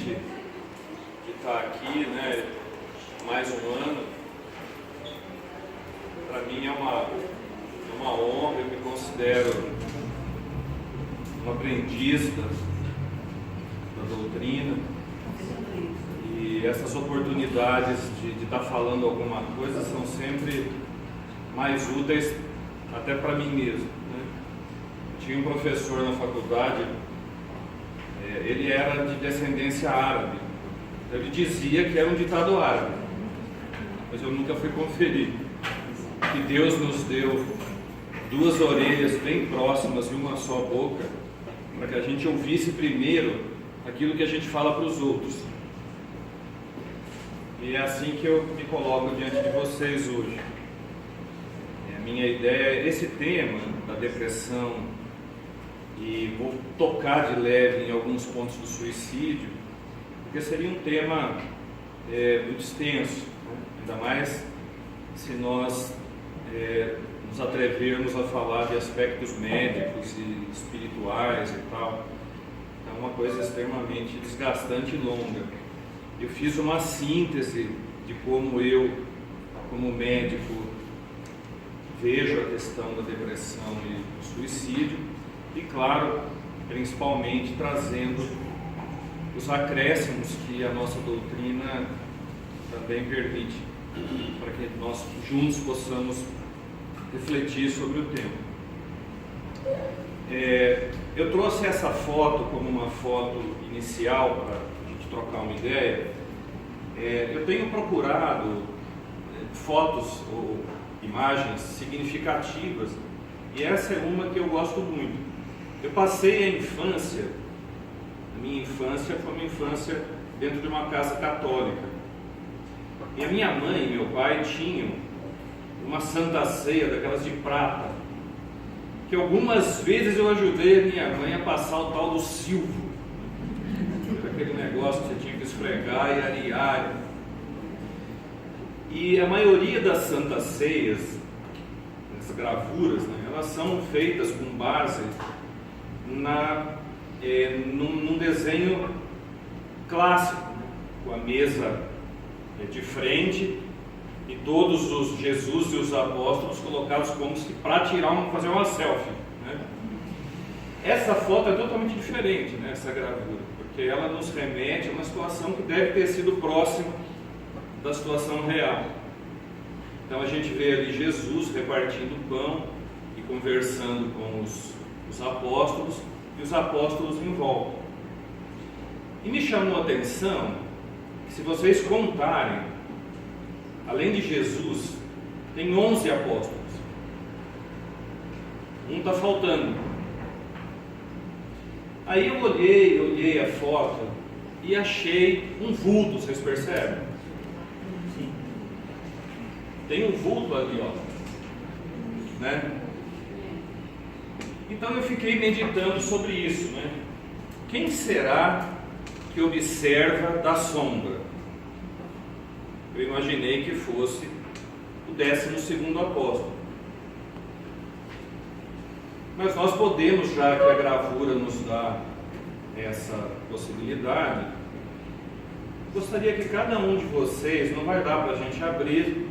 de estar aqui, né, mais um ano. Para mim é uma honra. Eu me considero um aprendiz da doutrina, e essas oportunidades de estar falando alguma coisa são sempre mais úteis até para mim mesmo, né? Eu tinha um professor na faculdade, ele era de descendência árabe. Ele dizia que era um ditado árabe, mas eu nunca fui conferir. Que Deus nos deu duas orelhas bem próximas e uma só boca, para que a gente ouvisse primeiro aquilo que a gente fala para os outros. E é assim que eu me coloco diante de vocês hoje. A minha ideia é esse tema da depressão, e vou tocar de leve em alguns pontos do suicídio, porque seria um tema muito extenso, né? Ainda mais se nós nos atrevermos a falar de aspectos médicos e espirituais e tal. É uma coisa extremamente desgastante e longa. Eu fiz uma síntese de como eu, como médico, vejo a questão da depressão e do suicídio, e claro, principalmente trazendo os acréscimos que a nossa doutrina também permite, para que nós juntos possamos refletir sobre o tema. Eu trouxe essa foto como uma foto inicial para a gente trocar uma ideia. Eu tenho procurado fotos ou imagens significativas, e essa é uma que eu gosto muito. Eu passei a minha infância foi uma infância dentro de uma casa católica, e a minha mãe e meu pai tinham uma Santa Ceia daquelas de prata, que algumas vezes eu ajudei a minha mãe a passar o tal do silvo, aquele negócio que você tinha que esfregar e arear. E a maioria das Santas Ceias, as gravuras, né, elas são feitas com base num desenho clássico, né, com a mesa de frente e todos os Jesus e os apóstolos colocados como se para fazer uma selfie, né? Essa foto é totalmente diferente, né, essa gravura, porque ela nos remete a uma situação que deve ter sido próxima da situação real. Então a gente vê ali Jesus repartindo o pão e conversando com os apóstolos, e os apóstolos em volta. E me chamou a atenção que, se vocês contarem, além de Jesus, tem 11 apóstolos. Um está faltando. Aí eu olhei a foto e achei um vulto, vocês percebem? Sim. Tem um vulto ali, ó, né? Então eu fiquei meditando sobre isso, né? Quem será que observa da sombra? Eu imaginei que fosse o 12º apóstolo. Mas nós podemos, já que a gravura nos dá essa possibilidade, gostaria que cada um de vocês, não vai dar para a gente abrir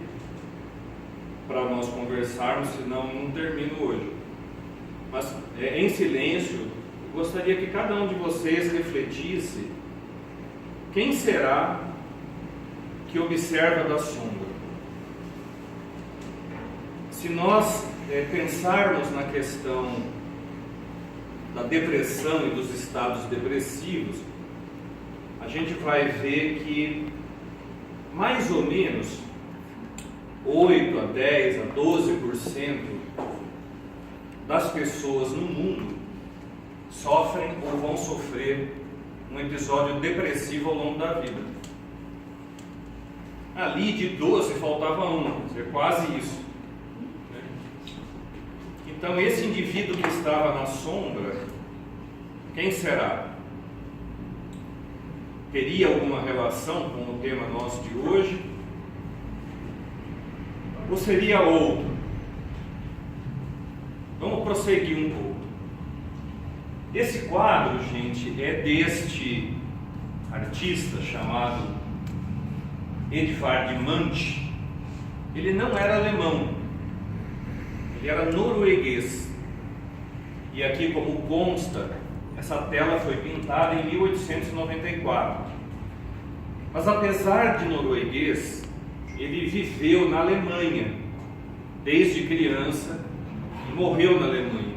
para nós conversarmos, senão não termino hoje. Mas em silêncio, gostaria que cada um de vocês refletisse quem será que observa da sombra. Se nós pensarmos na questão da depressão e dos estados depressivos, a gente vai ver que mais ou menos 8 a 10 a 12% das pessoas no mundo sofrem ou vão sofrer um episódio depressivo ao longo da vida. Ali de 12 faltava 1, quer dizer, quase isso, né? Então esse indivíduo que estava na sombra, quem será? Teria alguma relação com o tema nosso de hoje? Ou seria outro? Vamos prosseguir um pouco. Esse quadro, gente, é deste artista chamado Edvard Munch, ele não era alemão, ele era norueguês. E aqui, como consta, essa tela foi pintada em 1894. Mas apesar de norueguês, ele viveu na Alemanha desde criança e morreu na Alemanha.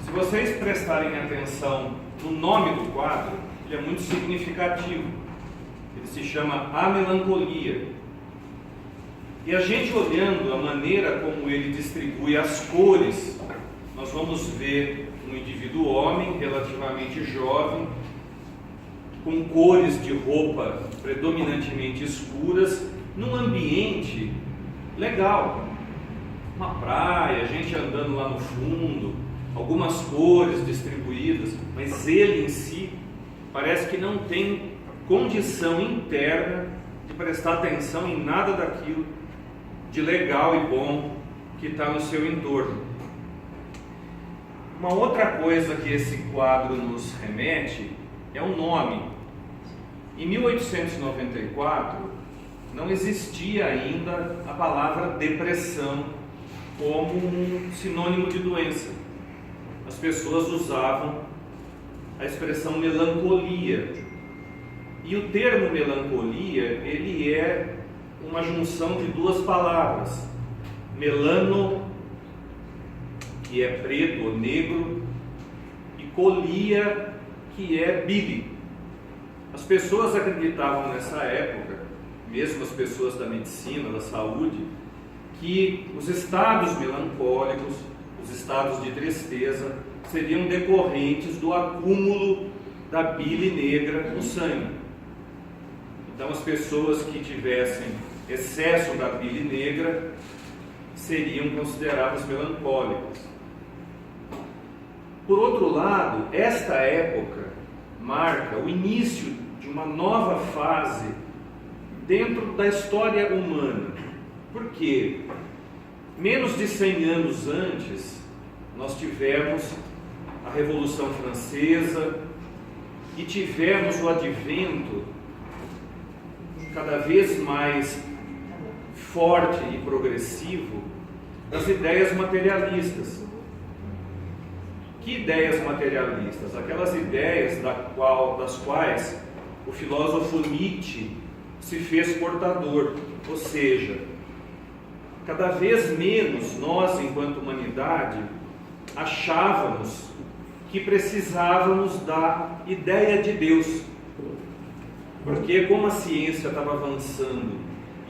Se vocês prestarem atenção no nome do quadro, ele é muito significativo. Ele se chama A Melancolia. E a gente olhando a maneira como ele distribui as cores, nós vamos ver um indivíduo homem, relativamente jovem, com cores de roupa predominantemente escuras, num ambiente legal. Uma praia, gente andando lá no fundo, algumas cores distribuídas, mas ele em si parece que não tem condição interna de prestar atenção em nada daquilo de legal e bom que está no seu entorno. Uma outra coisa que esse quadro nos remete é o nome. Em 1894 não existia ainda a palavra depressão como um sinônimo de doença. As pessoas usavam a expressão melancolia. E o termo melancolia, ele é uma junção de duas palavras. Melano, que é preto ou negro, e colia, que é bile. As pessoas acreditavam nessa época, mesmo as pessoas da medicina, da saúde, que os estados melancólicos, os estados de tristeza, seriam decorrentes do acúmulo da bile negra no sangue. Então, as pessoas que tivessem excesso da bile negra seriam consideradas melancólicas. Por outro lado, esta época marca o início de uma nova fase dentro da história humana. Por quê? Menos de 100 anos antes, nós tivemos a Revolução Francesa e tivemos o advento cada vez mais forte e progressivo das ideias materialistas. Que ideias materialistas? Aquelas ideias das quais o filósofo Nietzsche se fez portador, ou seja, cada vez menos nós, enquanto humanidade, achávamos que precisávamos da ideia de Deus, porque como a ciência estava avançando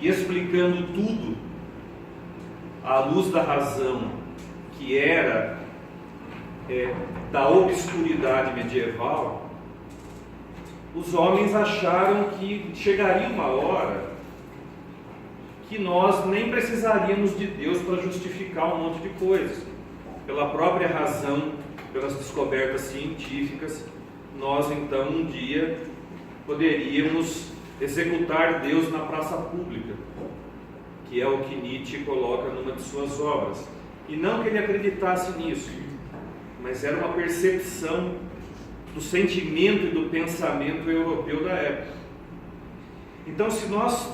e explicando tudo à luz da razão, que era da obscuridade medieval, os homens acharam que chegaria uma hora que nós nem precisaríamos de Deus para justificar um monte de coisas. Pela própria razão, pelas descobertas científicas, nós então um dia poderíamos executar Deus na praça pública, que é o que Nietzsche coloca numa de suas obras. E não que ele acreditasse nisso, mas era uma percepção do sentimento e do pensamento europeu da época. Então, se nós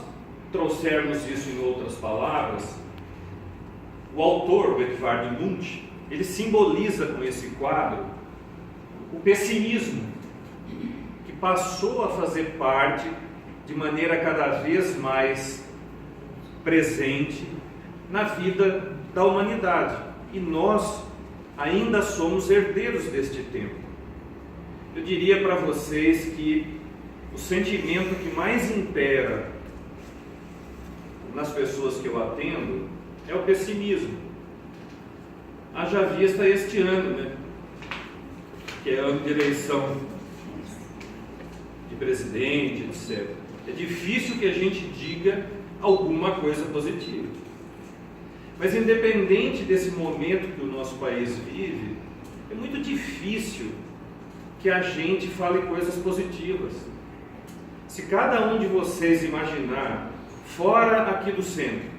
trouxermos isso em outras palavras, o autor, o Edvard Munch, ele simboliza com esse quadro o pessimismo, que passou a fazer parte de maneira cada vez mais presente na vida da humanidade. E nós ainda somos herdeiros deste tempo. Eu diria para vocês que o sentimento que mais impera nas pessoas que eu atendo é o pessimismo. Haja vista este ano, né? Que é ano de eleição de presidente, etc. É difícil que a gente diga alguma coisa positiva. Mas independente desse momento que o nosso país vive, é muito difícil que a gente fale coisas positivas. Se cada um de vocês imaginar, fora aqui do centro,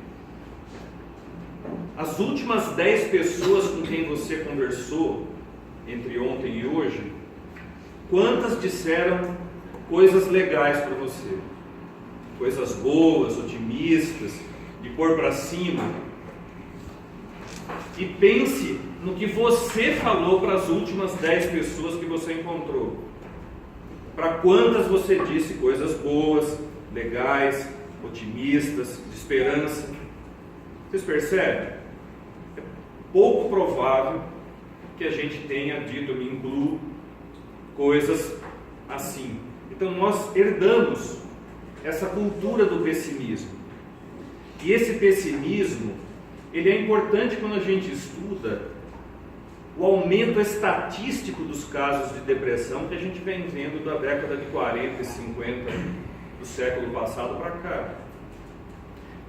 as últimas 10 pessoas com quem você conversou, entre ontem e hoje, Quantas disseram coisas legais para você? Coisas boas, otimistas, de pôr para cima? E pense no que você falou para as últimas 10 pessoas que você encontrou. Para quantas você disse coisas boas, legais, otimistas, de esperança? Vocês percebem? É pouco provável que a gente tenha dito, eu me incluo, coisas assim. Então nós herdamos essa cultura do pessimismo. E esse pessimismo, ele é importante quando a gente estuda o aumento estatístico dos casos de depressão que a gente vem vendo da década de 40 e 50 do século passado para cá.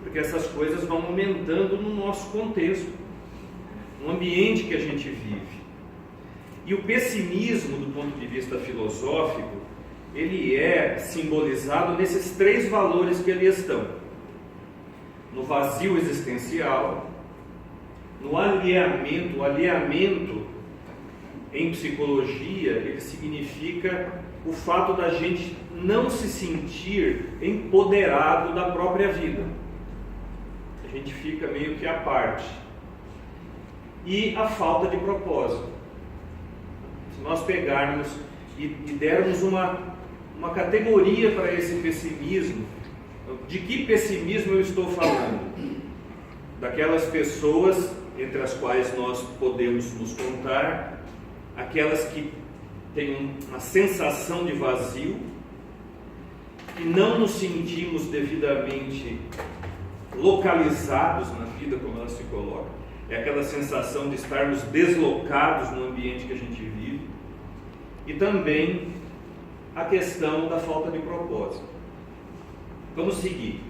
Porque essas coisas vão aumentando no nosso contexto, no ambiente que a gente vive. E o pessimismo, do ponto de vista filosófico, ele é simbolizado nesses 3 valores que ali estão: no vazio existencial, no alheamento. O alheamento, em psicologia, ele significa o fato da gente não se sentir empoderado da própria vida. A gente fica meio que à parte. E a falta de propósito. Se nós pegarmos e dermos uma categoria para esse pessimismo, de que pessimismo eu estou falando? Daquelas pessoas entre as quais nós podemos nos contar, aquelas que têm uma sensação de vazio, que não nos sentimos devidamente localizados na vida, como ela se coloca. É aquela sensação de estarmos deslocados no ambiente que a gente vive. E também a questão da falta de propósito. Vamos seguir.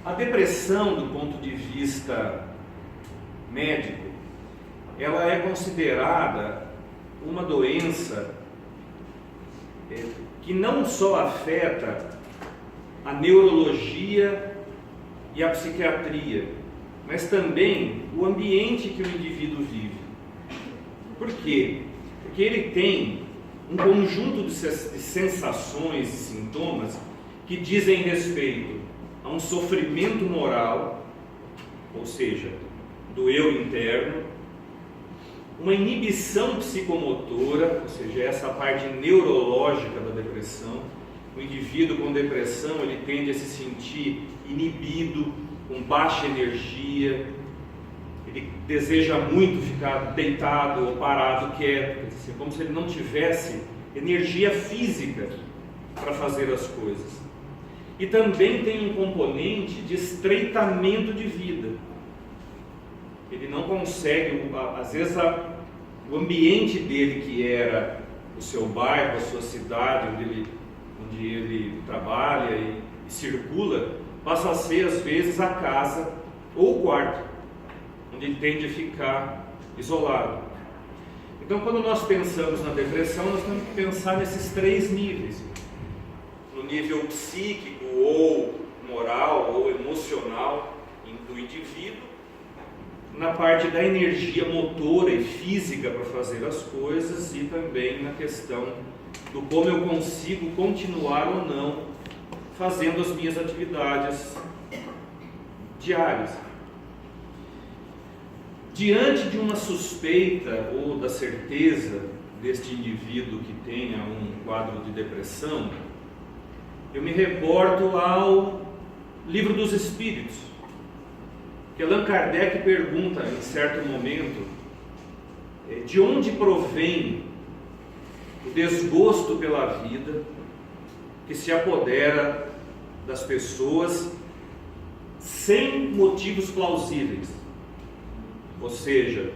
A depressão, do ponto de vista médico, ela é considerada uma doença que não só afeta a neurologia e a psiquiatria, mas também o ambiente que o indivíduo vive. Por quê? Porque ele tem um conjunto de sensações e sintomas que dizem respeito a um sofrimento moral, ou seja, do eu interno, uma inibição psicomotora, ou seja, essa parte neurológica da depressão. O indivíduo com depressão, ele tende a se sentir inibido, com baixa energia, ele deseja muito ficar deitado ou parado, quieto, como se ele não tivesse energia física para fazer as coisas. E também tem um componente de estreitamento de vida. Ele não consegue, às vezes o ambiente dele, que era o seu bairro, a sua cidade, onde ele trabalha e circula, passa a ser às vezes a casa ou o quarto, onde ele tende a ficar isolado. Então, quando nós pensamos na depressão, nós temos que pensar nesses 3 níveis: no nível psíquico ou moral ou emocional do indivíduo, na parte da energia motora e física para fazer as coisas, e também na questão do como eu consigo continuar ou não fazendo as minhas atividades diárias. Diante de uma suspeita ou da certeza deste indivíduo que tenha um quadro de depressão, eu me reporto ao Livro dos Espíritos, que Allan Kardec pergunta em certo momento de onde provém o desgosto pela vida que se apodera das pessoas sem motivos plausíveis, ou seja,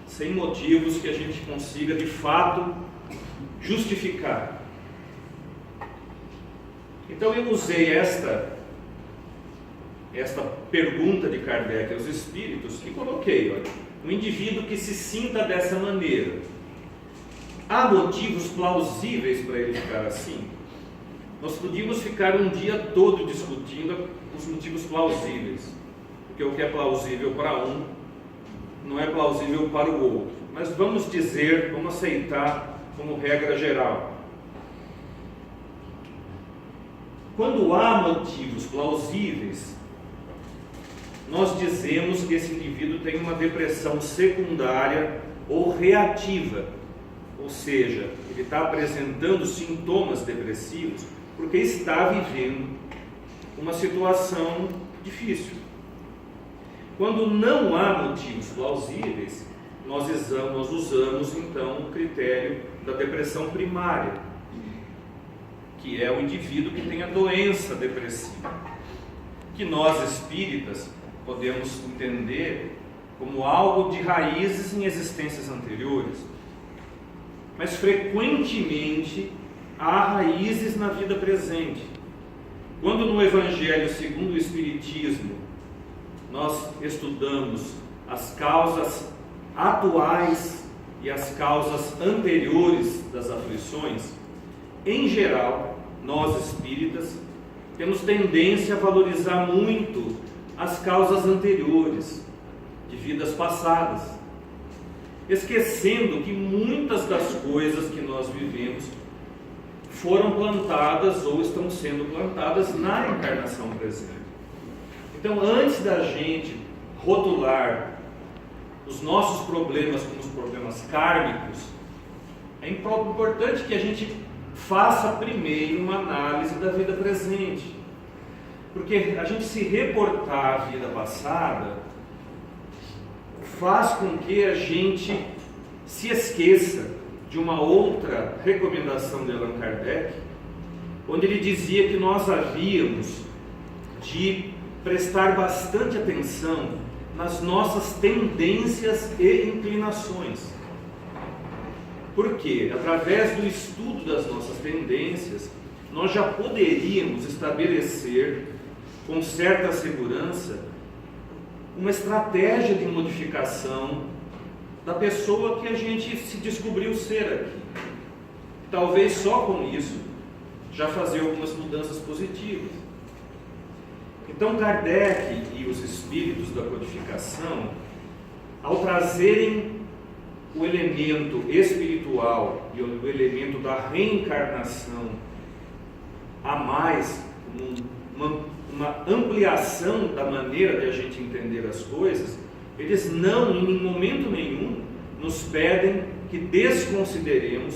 sem motivos que a gente consiga de fato justificar. Então eu usei esta pergunta de Kardec aos espíritos e coloquei, um indivíduo que se sinta dessa maneira, há motivos plausíveis para ele ficar assim? Nós podíamos ficar um dia todo discutindo os motivos plausíveis, porque o que é plausível para um não é plausível para o outro. mas vamos aceitar como regra geral. Quando há motivos plausíveis, nós dizemos que esse indivíduo tem uma depressão secundária ou reativa, ou seja, ele está apresentando sintomas depressivos porque está vivendo uma situação difícil. Quando não há motivos plausíveis, nós usamos então o critério da depressão primária, que é o indivíduo que tem a doença depressiva, que nós espíritas podemos entender como algo de raízes em existências anteriores, mas frequentemente há raízes na vida presente. Quando no Evangelho segundo o Espiritismo nós estudamos as causas atuais e as causas anteriores das aflições, em geral, nós espíritas temos tendência a valorizar muito as causas anteriores, de vidas passadas, esquecendo que muitas das coisas que nós vivemos foram plantadas ou estão sendo plantadas na encarnação presente. Então, antes da gente rotular os nossos problemas como os problemas kármicos, é importante que a gente faça primeiro uma análise da vida presente, porque a gente se reportar à vida passada faz com que a gente se esqueça de uma outra recomendação de Allan Kardec, onde ele dizia que nós havíamos de prestar bastante atenção nas nossas tendências e inclinações. Porque, através do estudo das nossas tendências, nós já poderíamos estabelecer com certa segurança uma estratégia de modificação da pessoa que a gente se descobriu ser aqui. Talvez só com isso já fazer algumas mudanças positivas. Então Kardec e os espíritos da codificação, ao trazerem o elemento espiritual e o elemento da reencarnação a mais, uma ampliação da maneira de a gente entender as coisas, eles não, em momento nenhum, nos pedem que desconsideremos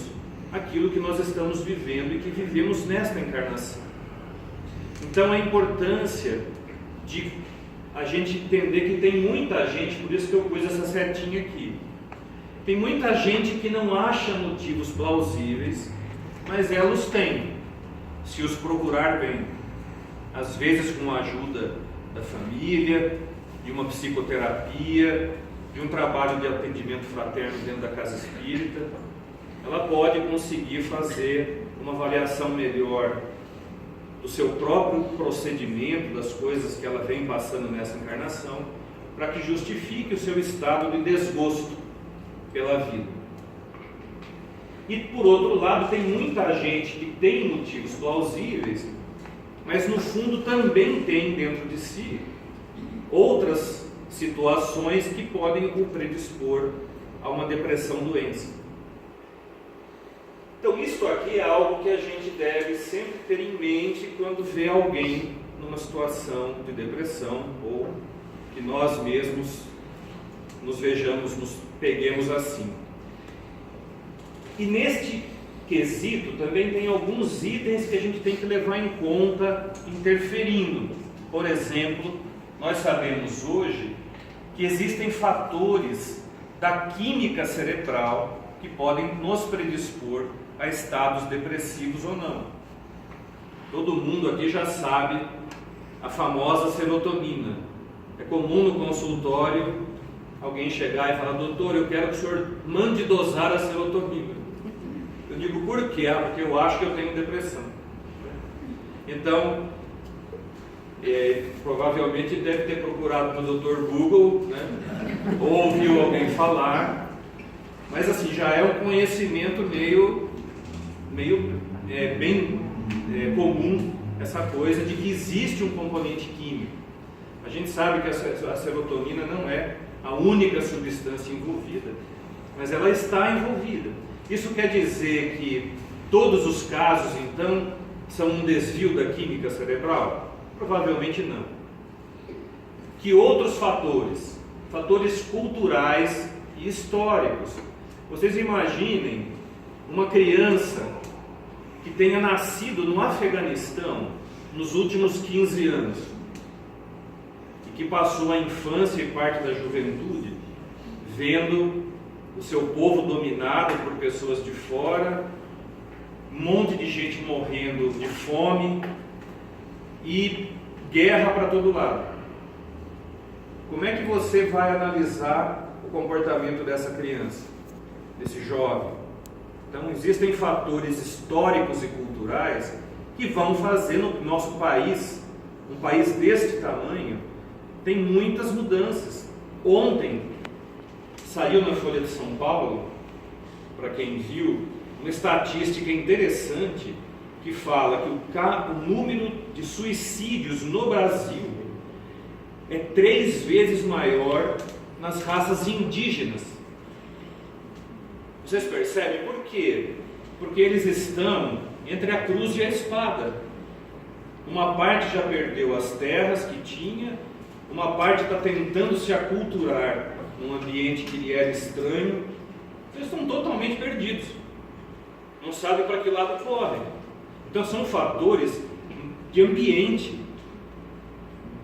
aquilo que nós estamos vivendo e que vivemos nesta encarnação. Então a importância de a gente entender que tem muita gente, por isso que eu pus essa setinha aqui, tem muita gente que não acha motivos plausíveis, mas ela os tem, se os procurar bem, às vezes com a ajuda da família, de uma psicoterapia, de um trabalho de atendimento fraterno dentro da casa espírita, ela pode conseguir fazer uma avaliação melhor do seu próprio procedimento, das coisas que ela vem passando nessa encarnação, para que justifique o seu estado de desgosto pela vida. E por outro lado, tem muita gente que tem motivos plausíveis, mas no fundo também tem dentro de si outras situações que podem o predispor a uma depressão doença. Então isso aqui é algo que a gente deve sempre ter em mente quando vê alguém numa situação de depressão, ou que nós mesmos nos vejamos, nos peguemos assim. E neste quesito também tem alguns itens que a gente tem que levar em conta interferindo. Por exemplo, nós sabemos hoje que existem fatores da química cerebral que podem nos predispor a estados depressivos ou não. Todo mundo aqui já sabe a famosa serotonina. É comum no consultório alguém chegar e falar: doutor, eu quero que o senhor mande dosar a serotonina. Eu digo: por quê? Porque eu acho que eu tenho depressão. Então, provavelmente deve ter procurado no Dr. Google, né? Ou ouviu alguém falar, mas assim, já é um conhecimento bem comum essa coisa de que existe um componente químico. A gente sabe que a serotonina não é a única substância envolvida, mas ela está envolvida. Isso quer dizer que todos os casos, então, são um desvio da química cerebral? Provavelmente não. Que outros fatores? Fatores culturais e históricos. Vocês imaginem uma criança que tenha nascido no Afeganistão nos últimos 15 anos e que passou a infância e parte da juventude vendo o seu povo dominado por pessoas de fora, um monte de gente morrendo de fome e guerra para todo lado. Como é que você vai analisar o comportamento dessa criança, desse jovem? Então, existem fatores históricos e culturais que vão fazer no nosso país, um país deste tamanho, tem muitas mudanças. Ontem, saiu na Folha de São Paulo, para quem viu, uma estatística interessante que fala que o número de suicídios no Brasil é 3 vezes maior nas raças indígenas. Vocês percebem por quê? Porque eles estão entre a cruz e a espada. Uma parte já perdeu as terras que tinha, uma parte está tentando se aculturar num ambiente que lhe era estranho. Eles estão totalmente perdidos, não sabem para que lado correm. Então são fatores de ambiente,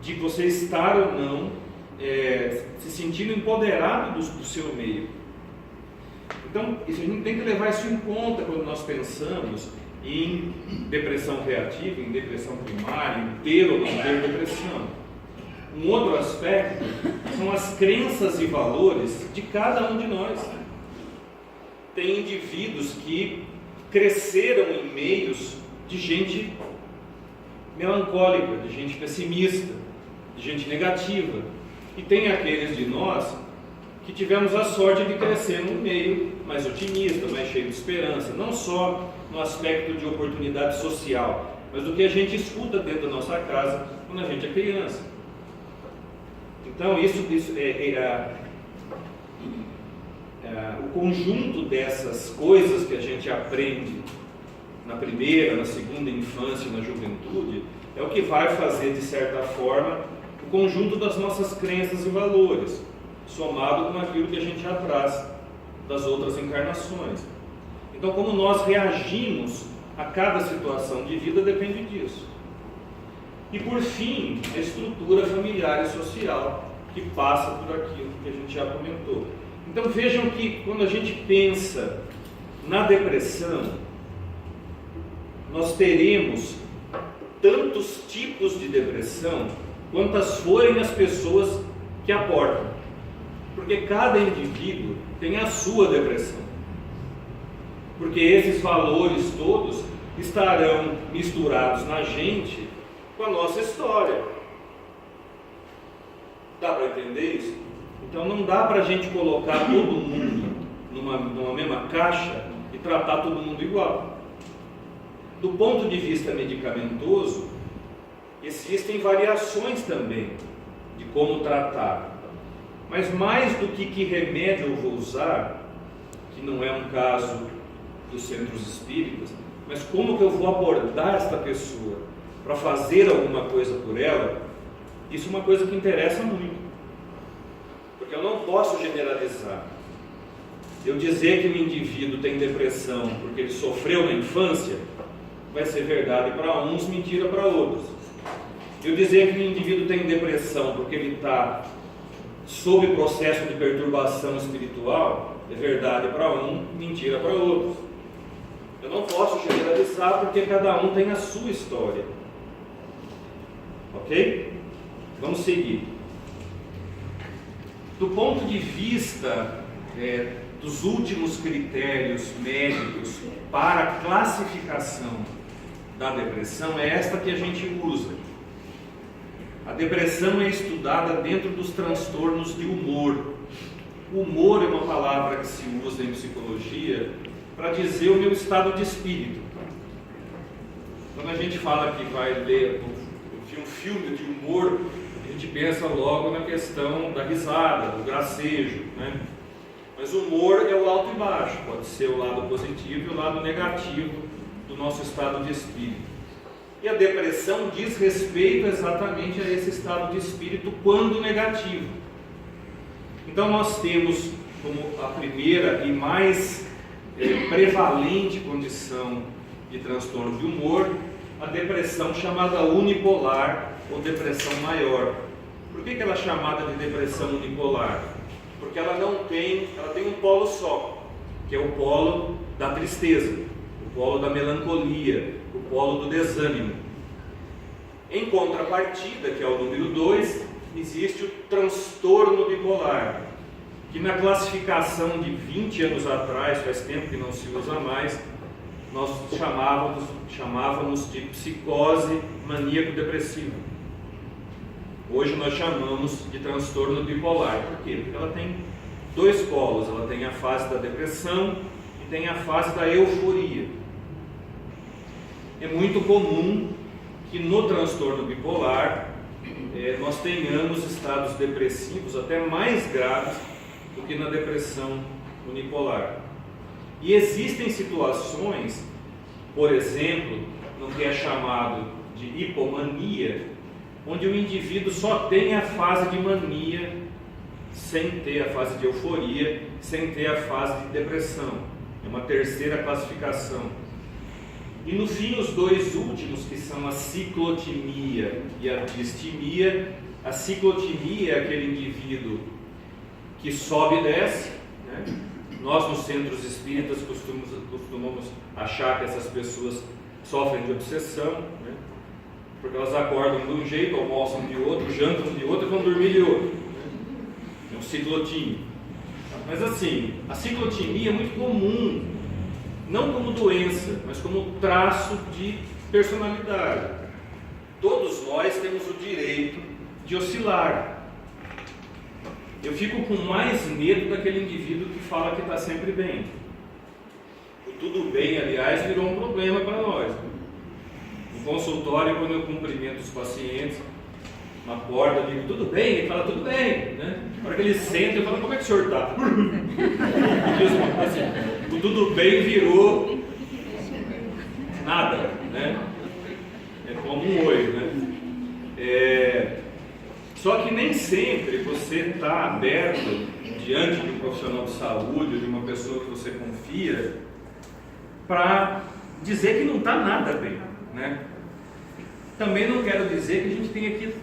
de você estar ou não se sentindo empoderado do seu meio. Então a gente tem que levar isso em conta quando nós pensamos em depressão reativa, em depressão primária, em ter ou não ter depressão. Um outro aspecto são as crenças e valores de cada um de nós. Tem indivíduos que cresceram em meios de gente melancólica, de gente pessimista, de gente negativa. E tem aqueles de nós que tivemos a sorte de crescer num meio mais otimista, mais cheio de esperança, não só no aspecto de oportunidade social, mas do que a gente escuta dentro da nossa casa quando a gente é criança. Então o conjunto dessas coisas que a gente aprende na primeira, na segunda infância e na juventude é o que vai fazer, de certa forma, o conjunto das nossas crenças e valores, somado com aquilo que a gente já traz das outras encarnações. Então, como nós reagimos a cada situação de vida depende disso. E por fim, a estrutura familiar e social que passa por aquilo que a gente já comentou. Então vejam que quando a gente pensa na depressão, nós teremos tantos tipos de depressão quantas forem as pessoas que a portam, porque cada indivíduo tem a sua depressão, porque esses valores todos estarão misturados na gente com a nossa história. Dá para entender isso? Então não dá para a gente colocar todo mundo numa mesma caixa e tratar todo mundo igual. Do ponto de vista medicamentoso, existem variações também de como tratar. Mas mais do que remédio eu vou usar, que não é um caso dos centros espíritas, mas como que eu vou abordar esta pessoa para fazer alguma coisa por ela, isso é uma coisa que interessa muito. Porque eu não posso generalizar. Eu dizer que o indivíduo tem depressão porque ele sofreu na infância, vai ser verdade para uns, mentira para outros. Eu dizer que o indivíduo tem depressão porque ele está sob processo de perturbação espiritual, é verdade para um, mentira para outros. Eu não posso generalizar porque cada um tem a sua história. Ok? Vamos seguir. Do ponto de vista dos últimos critérios médicos para a classificação da depressão, é esta que a gente usa. A depressão é estudada dentro dos transtornos de humor. O humor é uma palavra que se usa em psicologia para dizer o meu estado de espírito. Quando a gente fala que vai ler um filme de humor, a gente pensa logo na questão da risada, do gracejo, né? Mas o humor é o alto e baixo, pode ser o lado positivo e o lado negativo do nosso estado de espírito. E a depressão diz respeito exatamente a esse estado de espírito quando negativo. Então nós temos como a primeira e mais prevalente condição de transtorno de humor a depressão chamada unipolar ou depressão maior. Por que ela é chamada de depressão unipolar? Porque ela tem um polo só, que é o polo da tristeza, o polo da melancolia, o polo do desânimo. Em contrapartida, que é o número 2, existe o transtorno bipolar, que na classificação de 20 anos atrás, faz tempo que não se usa mais, nós chamávamos de psicose maníaco-depressiva. Hoje nós chamamos de transtorno bipolar. Por quê? Porque ela tem dois polos, ela tem a fase da depressão e tem a fase da euforia. É muito comum que no transtorno bipolar nós tenhamos estados depressivos até mais graves do que na depressão unipolar. E existem situações, por exemplo, no que é chamado de hipomania, onde o indivíduo só tem a fase de mania, sem ter a fase de euforia, sem ter a fase de depressão. É uma terceira classificação. E no fim, os dois últimos, que são a ciclotimia e a distimia. A ciclotimia é aquele indivíduo que sobe e desce, né? Nós nos centros espíritas costumamos achar que essas pessoas sofrem de obsessão, né? Porque elas acordam de um jeito, almoçam de outro, jantam de outro e vão dormir de outro. É um ciclotímio. Mas assim, a ciclotimia é muito comum, não como doença, mas como traço de personalidade. Todos nós temos o direito de oscilar. Eu fico com mais medo daquele indivíduo que fala que está sempre bem. O tudo bem, aliás, virou um problema para nós. No consultório, quando eu cumprimento os pacientes, na porta, eu digo, tudo bem? Ele fala, tudo bem, né? Na hora que ele senta, eu falo, como é que o senhor está? Assim, o tudo bem virou nada, né? É como um oi, né? Só que nem sempre você está aberto diante de um profissional de saúde, de uma pessoa que você confia, para dizer que não está nada bem, né? Também não quero dizer que a gente tenha que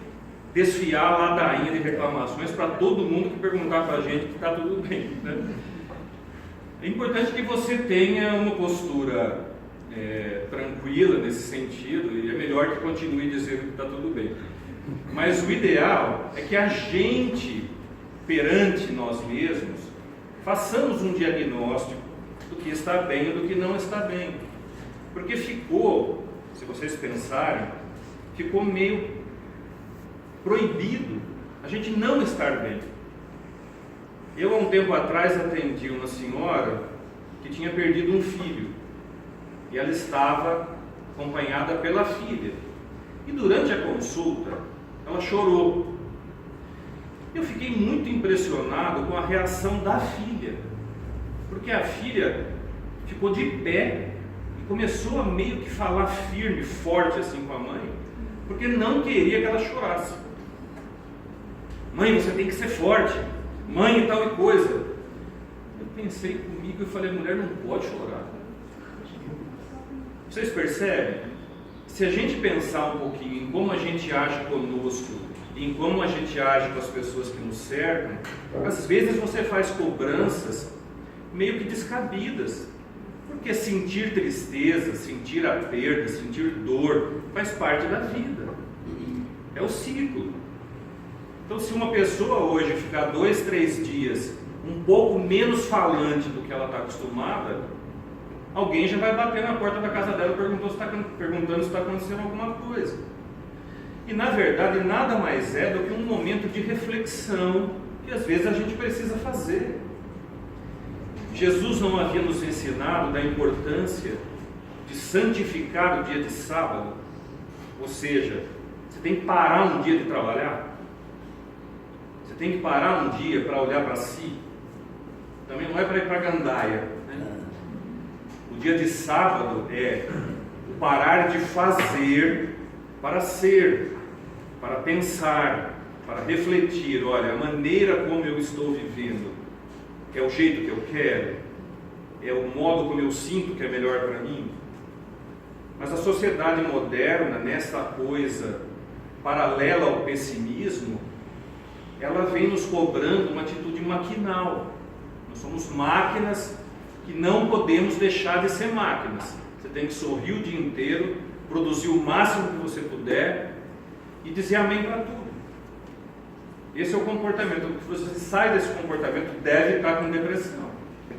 desfiar a ladainha de reclamações para todo mundo que perguntar para a gente que está tudo bem, né? É importante que você tenha uma postura tranquila nesse sentido, e é melhor que continue dizendo que está tudo bem. Mas o ideal é que a gente, perante nós mesmos, façamos um diagnóstico do que está bem e do que não está bem. Porque ficou, se vocês pensarem, ficou meio proibido a gente não estar bem. Eu, há um tempo atrás, atendi uma senhora que tinha perdido um filho e ela estava acompanhada pela filha. E durante a consulta, ela chorou. Eu fiquei muito impressionado com a reação da filha, porque a filha ficou de pé e começou a meio que falar firme, forte assim com a mãe, porque não queria que ela chorasse. Mãe, você tem que ser forte, mãe e tal e coisa. Eu pensei comigo e falei, a mulher não pode chorar. Vocês percebem? Se a gente pensar um pouquinho em como a gente age conosco, em como a gente age com as pessoas que nos cercam, às vezes você faz cobranças meio que descabidas, porque sentir tristeza, sentir a perda, sentir dor, faz parte da vida, é o ciclo. Então, se uma pessoa hoje ficar 2, 3 dias um pouco menos falante do que ela está acostumada, alguém já vai bater na porta da casa dela perguntando se está acontecendo alguma coisa. E na verdade nada mais é do que um momento de reflexão que às vezes a gente precisa fazer. Jesus não havia nos ensinado da importância de santificar o dia de sábado? Ou seja, você tem que parar um dia de trabalhar, você tem que parar um dia para olhar para si. também não é para ir para a gandaia, né? O dia de sábado é o parar de fazer para ser, para pensar, para refletir. Olha, a maneira como eu estou vivendo é o jeito que eu quero, é o modo como eu sinto que é melhor para mim. Mas a sociedade moderna, nessa coisa paralela ao pessimismo, ela vem nos cobrando uma atitude maquinal. Nós somos máquinas que não podemos deixar de ser máquinas. Você tem que sorrir o dia inteiro, produzir o máximo que você puder e dizer amém para tudo. Esse é o comportamento. Se você sai desse comportamento, deve estar com depressão.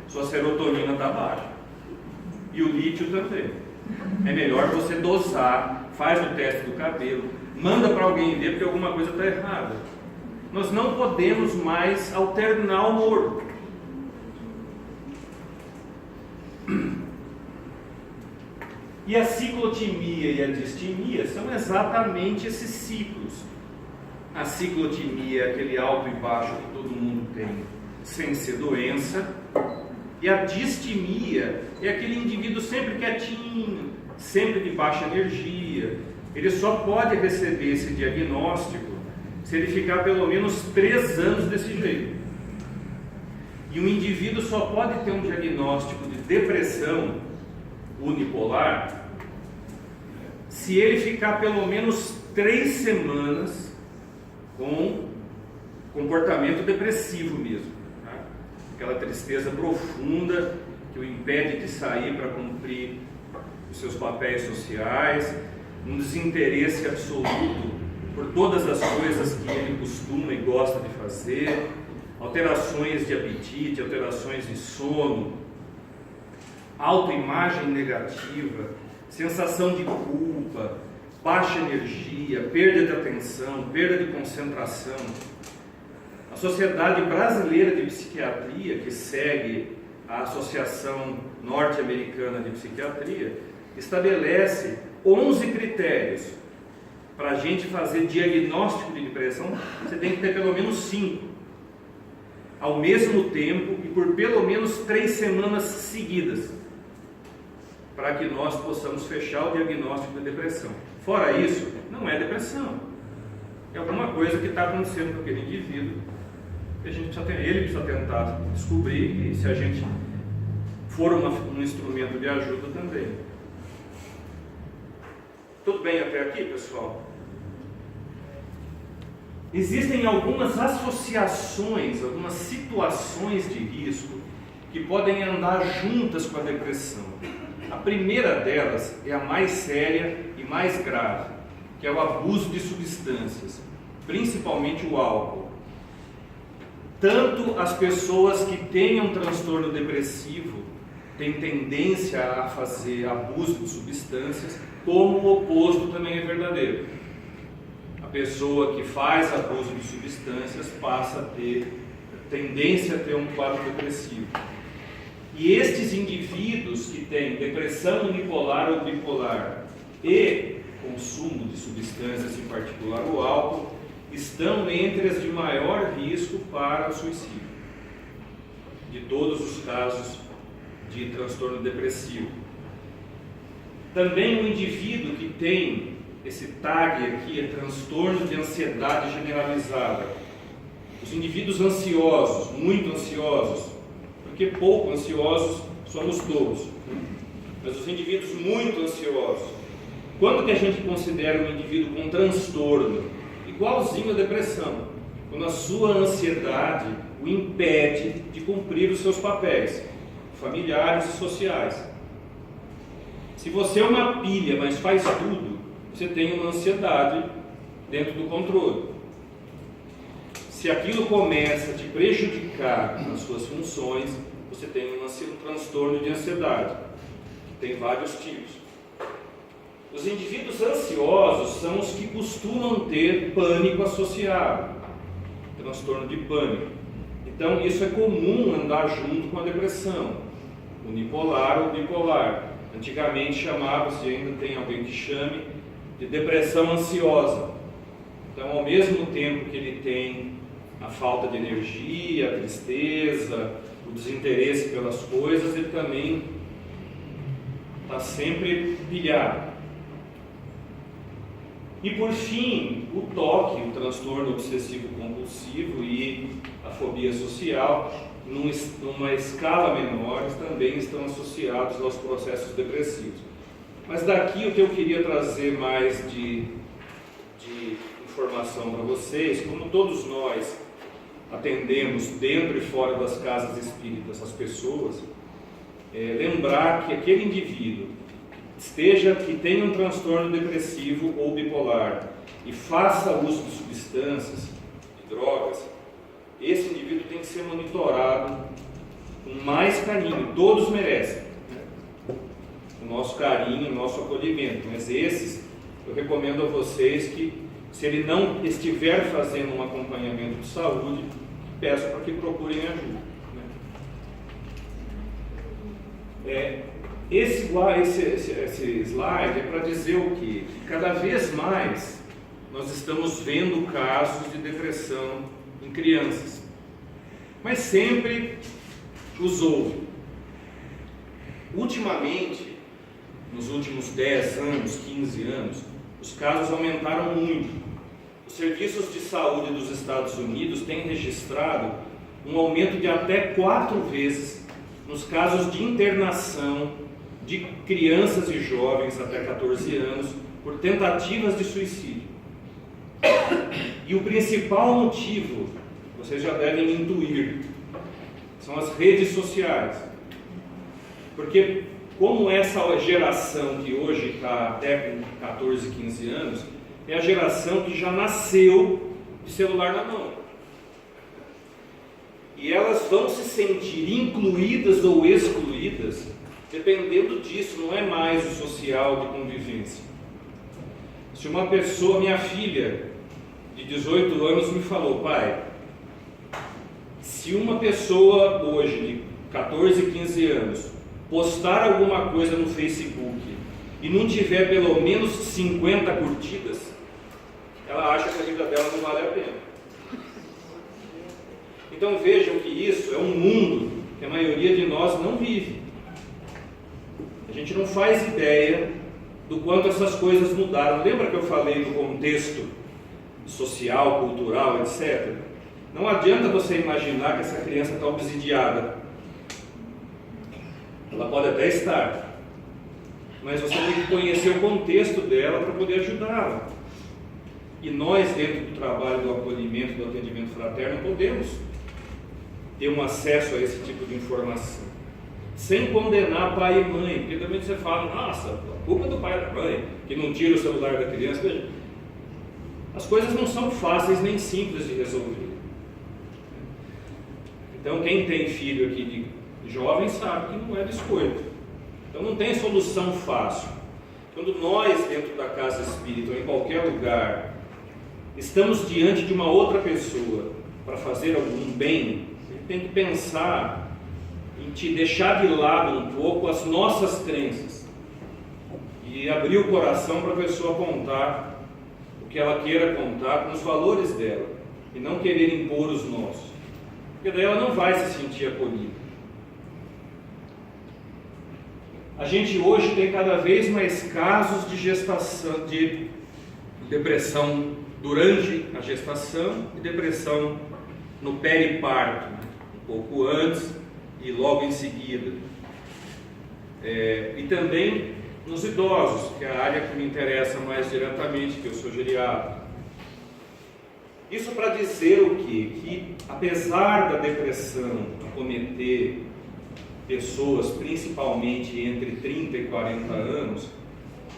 Sua serotonina está baixa. E o lítio também. É melhor você dosar, faz o teste do cabelo, manda para alguém ver porque alguma coisa está errada. Nós não podemos mais alternar o humor. E a ciclotimia e a distimia são exatamente esses ciclos. A ciclotimia é aquele alto e baixo que todo mundo tem sem ser doença. E a distimia é aquele indivíduo sempre quietinho, sempre de baixa energia. Ele só pode receber esse diagnóstico se ele ficar pelo menos 3 anos desse jeito. E um indivíduo só pode ter um diagnóstico de depressão unipolar se ele ficar pelo menos 3 semanas com comportamento depressivo mesmo, tá? Aquela tristeza profunda que o impede de sair para cumprir os seus papéis sociais, um desinteresse absoluto por todas as coisas que ele costuma e gosta de fazer, alterações de apetite, alterações de sono, autoimagem negativa, sensação de culpa, baixa energia, perda de atenção, perda de concentração. A Sociedade Brasileira de Psiquiatria, que segue a Associação Norte-Americana de Psiquiatria, estabelece 11 critérios para a gente fazer diagnóstico de depressão. Você tem que ter pelo menos 5 ao mesmo tempo e por pelo menos 3 semanas seguidas, para que nós possamos fechar o diagnóstico de depressão. Fora isso, não é depressão. É alguma coisa que está acontecendo com aquele indivíduo. Ele precisa tentar descobrir, e se a gente for um instrumento de ajuda também. Tudo bem até aqui, pessoal? Existem algumas associações, algumas situações de risco que podem andar juntas com a depressão. A primeira delas é a mais séria e mais grave, que é o abuso de substâncias, principalmente o álcool. Tanto as pessoas que têm um transtorno depressivo têm tendência a fazer abuso de substâncias, como o oposto também é verdadeiro. A pessoa que faz abuso de substâncias passa a ter tendência a ter um quadro depressivo. E estes indivíduos que têm depressão unipolar ou bipolar e consumo de substâncias, em particular o álcool, estão entre as de maior risco para o suicídio, de todos os casos de transtorno depressivo. Também o indivíduo que tem esse tag aqui é transtorno de ansiedade generalizada. Os indivíduos ansiosos, muito ansiosos, porque pouco ansiosos somos todos, mas os indivíduos muito ansiosos, quando que a gente considera um indivíduo com transtorno? Igualzinho à depressão, quando a sua ansiedade o impede de cumprir os seus papéis familiares e sociais. Se você é uma pilha, mas faz tudo, você tem uma ansiedade dentro do controle. Se aquilo começa a te prejudicar nas suas funções, você tem um transtorno de ansiedade, que tem vários tipos. Os indivíduos ansiosos são os que costumam ter pânico associado, transtorno de pânico. Então isso é comum andar junto com a depressão, unipolar ou bipolar. Antigamente chamava-se, ainda tem alguém que chame, de depressão ansiosa. Então, ao mesmo tempo que ele tem a falta de energia, a tristeza, o o desinteresse pelas coisas, ele também está sempre pilhado. E por fim, o toque, o transtorno obsessivo compulsivo e a fobia social, numa escala menor, também estão associados aos processos depressivos. Mas daqui o que eu queria trazer mais de informação para vocês, como todos nós atendemos dentro e fora das casas espíritas as pessoas, lembrar que aquele indivíduo que tenha um transtorno depressivo ou bipolar e faça uso de substâncias, de drogas, esse indivíduo tem que ser monitorado com mais carinho. Todos merecem, né? O nosso carinho, o nosso acolhimento, mas esses eu recomendo a vocês que, se ele não estiver fazendo um acompanhamento de saúde, peço para que procurem ajuda, né? Esse slide é para dizer o quê? Que cada vez mais nós estamos vendo casos de depressão em crianças, mas sempre os houve. Ultimamente, nos últimos 10 anos, 15 anos, os casos aumentaram muito. Os serviços de saúde dos Estados Unidos têm registrado um aumento de até 4 vezes nos casos de internação de crianças e jovens até 14 anos por tentativas de suicídio. E o principal motivo, vocês já devem intuir, são as redes sociais. Porque como essa geração que hoje está até com 14, 15 anos, é a geração que já nasceu de celular na mão. E elas vão se sentir incluídas ou excluídas dependendo disso, não é mais o social de convivência. Se uma pessoa, minha filha de 18 anos me falou: pai, se uma pessoa hoje de 14, 15 anos postar alguma coisa no Facebook e não tiver pelo menos 50 curtidas, ela acha que a vida dela não vale a pena. Então vejam que isso é um mundo que a maioria de nós não vive. A gente não faz ideia do quanto essas coisas mudaram. Lembra que eu falei do contexto social, cultural, etc? Não adianta você imaginar que essa criança está obsidiada. Ela pode até estar, mas você tem que conhecer o contexto dela para poder ajudá-la. E nós, dentro do trabalho do acolhimento, do atendimento fraterno, podemos ter um acesso a esse tipo de informação, sem condenar pai e mãe, porque também você fala: nossa, a culpa é do pai e da mãe, que não tira o celular da criança. Veja, as coisas não são fáceis nem simples de resolver. Então quem tem filho aqui de jovem sabe que não é biscoito. Então não tem solução fácil. Quando nós, dentro da casa espírita ou em qualquer lugar, estamos diante de uma outra pessoa para fazer algum bem, a gente tem que pensar em te deixar de lado um pouco as nossas crenças e abrir o coração para a pessoa contar o que ela queira contar com os valores dela e não querer impor os nossos, porque daí ela não vai se sentir acolhida. A gente hoje tem cada vez mais casos de gestação, de depressão durante a gestação e depressão no periparto, um pouco antes e logo em seguida. E também nos idosos, que é a área que me interessa mais diretamente, que eu sou geriatra. Isso para dizer o quê? Que apesar da depressão acometer pessoas, principalmente entre 30 e 40 anos,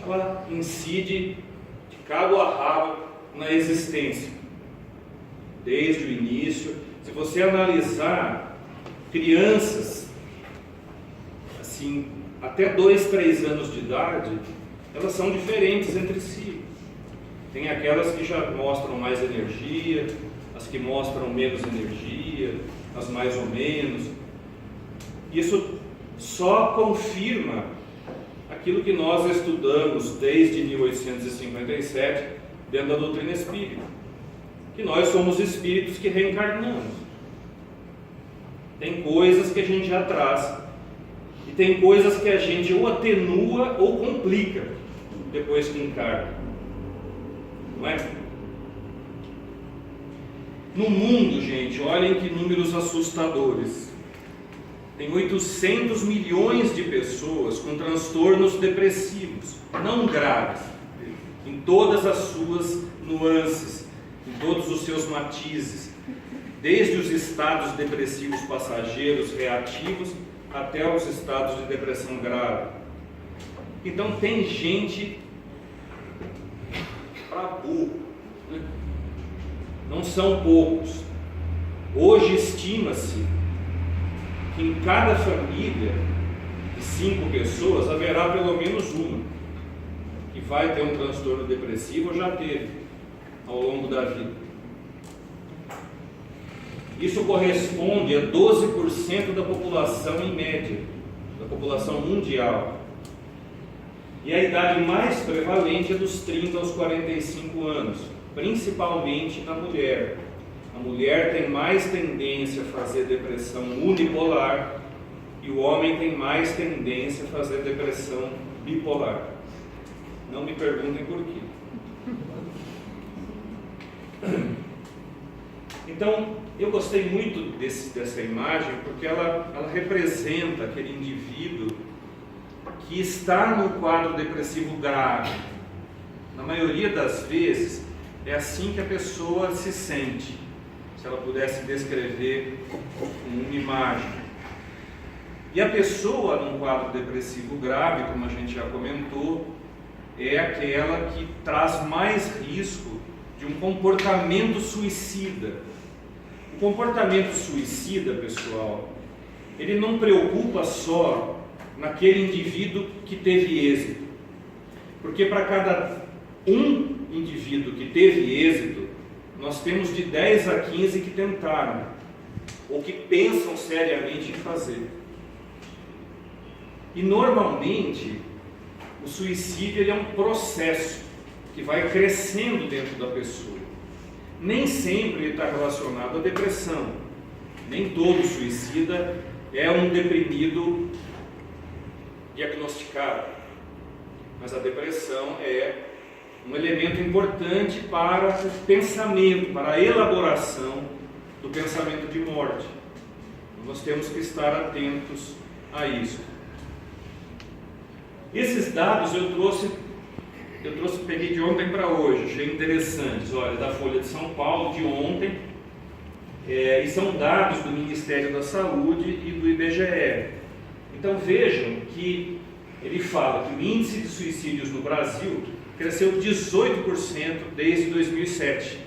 ela incide de cabo a rabo na existência, desde o início. Se você analisar crianças, assim, até 2, 3 anos de idade, elas são diferentes entre si. Tem aquelas que já mostram mais energia, as que mostram menos energia, as mais ou menos. Isso só confirma aquilo que nós estudamos desde 1857 dentro da doutrina espírita, que nós somos espíritos que reencarnamos. Tem coisas que a gente já traz e tem coisas que a gente ou atenua ou complica depois que encarna, não é? No mundo, gente, olhem que números assustadores. Tem 800 milhões de pessoas com transtornos depressivos, não graves, em todas as suas nuances, em todos os seus matizes, desde os estados depressivos passageiros, reativos, até os estados de depressão grave. Então tem gente para burro, né? Não são poucos. Hoje estima-se que em cada família de 5 pessoas haverá pelo menos uma que vai ter um transtorno depressivo ou já teve ao longo da vida. Isso corresponde a 12% da população em média, da população mundial. E a idade mais prevalente é dos 30 aos 45 anos, principalmente na mulher. A mulher tem mais tendência a fazer depressão unipolar e o homem tem mais tendência a fazer depressão bipolar. Não me perguntem por quê. Então, eu gostei muito dessa imagem porque ela representa aquele indivíduo que está no quadro depressivo grave. Na maioria das vezes, é assim que a pessoa se sente. Se ela pudesse descrever com uma imagem. E a pessoa num quadro depressivo grave, como a gente já comentou, é aquela que traz mais risco de um comportamento suicida. O comportamento suicida, pessoal, ele não preocupa só naquele indivíduo que teve êxito. Porque para cada um indivíduo que teve êxito, nós temos de 10 a 15 que tentaram, ou que pensam seriamente em fazer. E normalmente, o suicídio ele é um processo que vai crescendo dentro da pessoa. Nem sempre ele está relacionado à depressão. Nem todo suicida é um deprimido diagnosticado. Mas a depressão é um elemento importante para o pensamento, para a elaboração do pensamento de morte. Nós temos que estar atentos a isso. Esses dados eu trouxe, peguei de ontem para hoje, achei interessantes. Olha, da Folha de São Paulo, de ontem, e são dados do Ministério da Saúde e do IBGE. Então vejam que ele fala que o índice de suicídios no Brasil cresceu 18% desde 2007.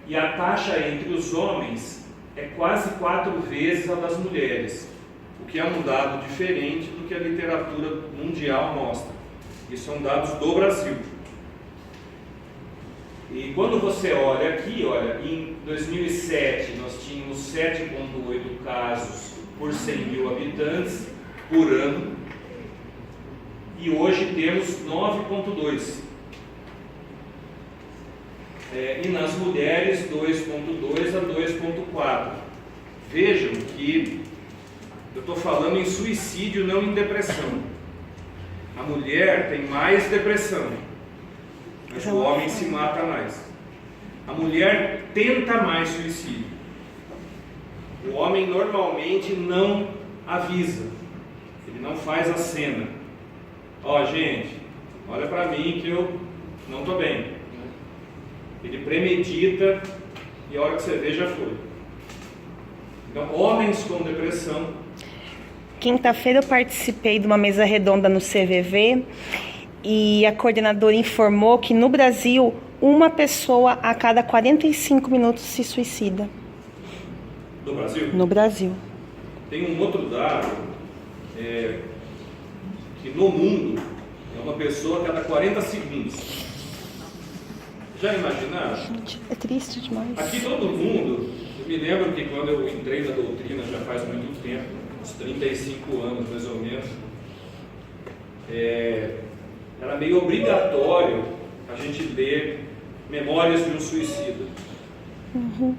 E a taxa entre os homens é quase 4 vezes a das mulheres, o que é um dado diferente do que a literatura mundial mostra. Isso são dados do Brasil. E quando você olha aqui, olha, em 2007 nós tínhamos 7,8 casos por 100 mil habitantes por ano, e hoje temos 9,2. E nas mulheres 2,2 a 2,4. Vejam que eu estou falando em suicídio, não em depressão. A mulher tem mais depressão, mas o homem se mata mais. A mulher tenta mais suicídio. O homem normalmente não avisa, ele não faz a cena. Ó, gente, olha para mim que eu não estou bem. Ele premedita e a hora que você vê já foi. Então, homens com depressão. Quinta-feira eu participei de uma mesa redonda no CVV e a coordenadora informou que no Brasil, uma pessoa a cada 45 minutos se suicida. No Brasil? No Brasil. Tem um outro dado, que no mundo é uma pessoa a cada 40 segundos. Já imaginaram? Gente, é triste demais. Aqui todo mundo, eu me lembro que quando eu entrei na doutrina, já faz muito tempo, uns 35 anos mais ou menos, era meio obrigatório a gente ler Memórias de um Suicida. Uhum.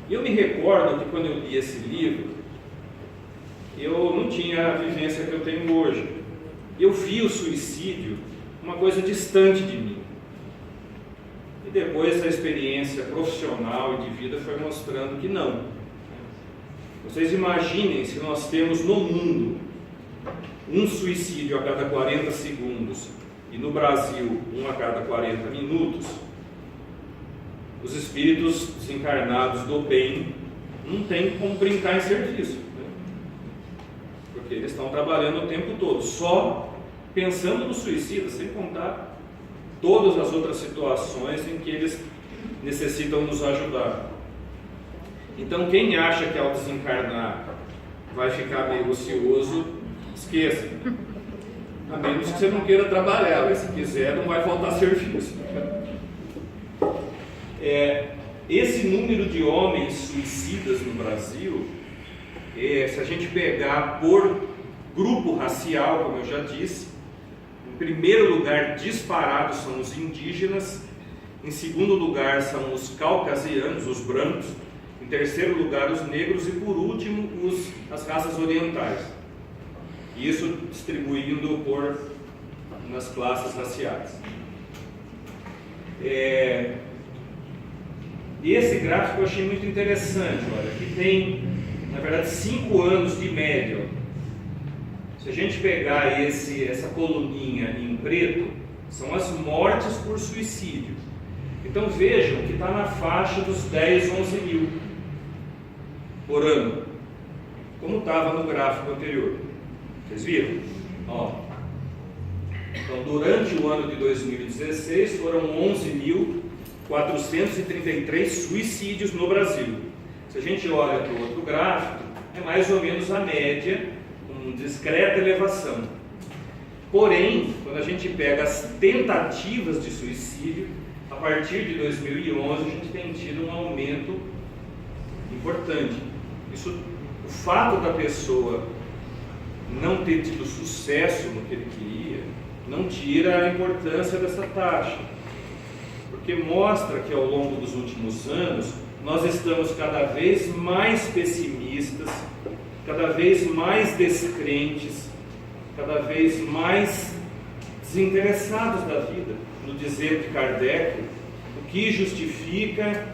E eu me recordo que quando eu li esse livro, eu não tinha a vivência que eu tenho hoje. Eu vi o suicídio uma coisa distante de mim. E depois a experiência profissional e de vida foi mostrando que não. Vocês imaginem se nós temos no mundo um suicídio a cada 40 segundos e no Brasil um a cada 40 minutos, os espíritos desencarnados do bem não tem como brincar em serviço, né? Porque eles estão trabalhando o tempo todo, só pensando no suicídio, sem contar todas as outras situações em que eles necessitam nos ajudar. Então, quem acha que ao desencarnar vai ficar meio ocioso, esqueça. A menos que você não queira trabalhar, mas se quiser, não vai faltar serviço. Esse número de homens suicidas no Brasil, se a gente pegar por grupo racial, como eu já disse, em primeiro lugar, disparado são os indígenas, em segundo lugar são os caucasianos, os brancos, em terceiro lugar os negros e por último as raças orientais. Isso distribuindo nas classes raciais. Esse gráfico eu achei muito interessante, olha, que tem, na verdade, 5 anos de média. Se a gente pegar essa coluninha em preto, são as mortes por suicídio. Então vejam que está na faixa dos 10, 11 mil por ano, como estava no gráfico anterior. Vocês viram? Ó. Então, durante o ano de 2016, foram 11.433 suicídios no Brasil. Se a gente olha para o outro gráfico, é mais ou menos a média, com discreta elevação. Porém, quando a gente pega as tentativas de suicídio, a partir de 2011, a gente tem tido um aumento importante. O fato da pessoa não ter tido sucesso no que ele queria, não tira a importância dessa taxa, porque mostra que ao longo dos últimos anos, nós estamos cada vez mais pessimistas, cada vez mais descrentes, cada vez mais desinteressados da vida. No dizer de Kardec, o que justifica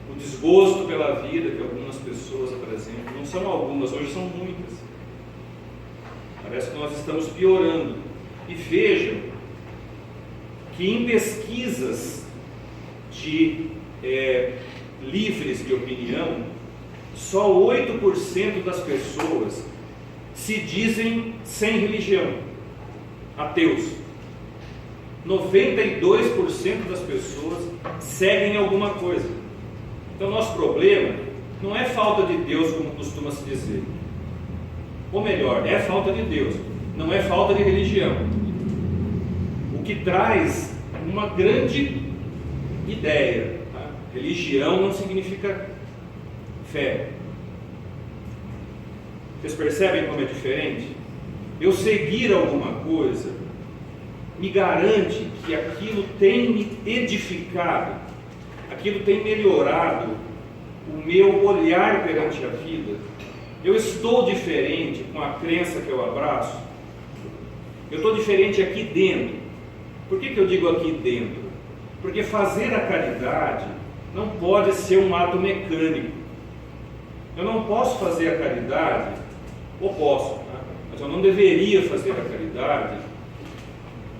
o desgosto pela vida que algumas pessoas apresentam, não são algumas, hoje são muitas. Parece que nós estamos piorando. E vejam que em pesquisas livres de opinião, só 8% das pessoas se dizem sem religião, ateus. 92% das pessoas seguem alguma coisa. Então, nosso problema não é falta de Deus, como costuma se dizer. Ou melhor, é falta de Deus, não é falta de religião. O que traz uma grande ideia. Tá? Religião não significa fé. Vocês percebem como é diferente? Eu seguir alguma coisa me garante que aquilo tem me edificado, aquilo tem melhorado o meu olhar perante a vida. Eu estou diferente com a crença que eu abraço. Eu estou diferente aqui dentro. Por que eu digo aqui dentro? Porque fazer a caridade não pode ser um ato mecânico. Eu não posso fazer a caridade, ou posso, tá? Mas eu não deveria fazer a caridade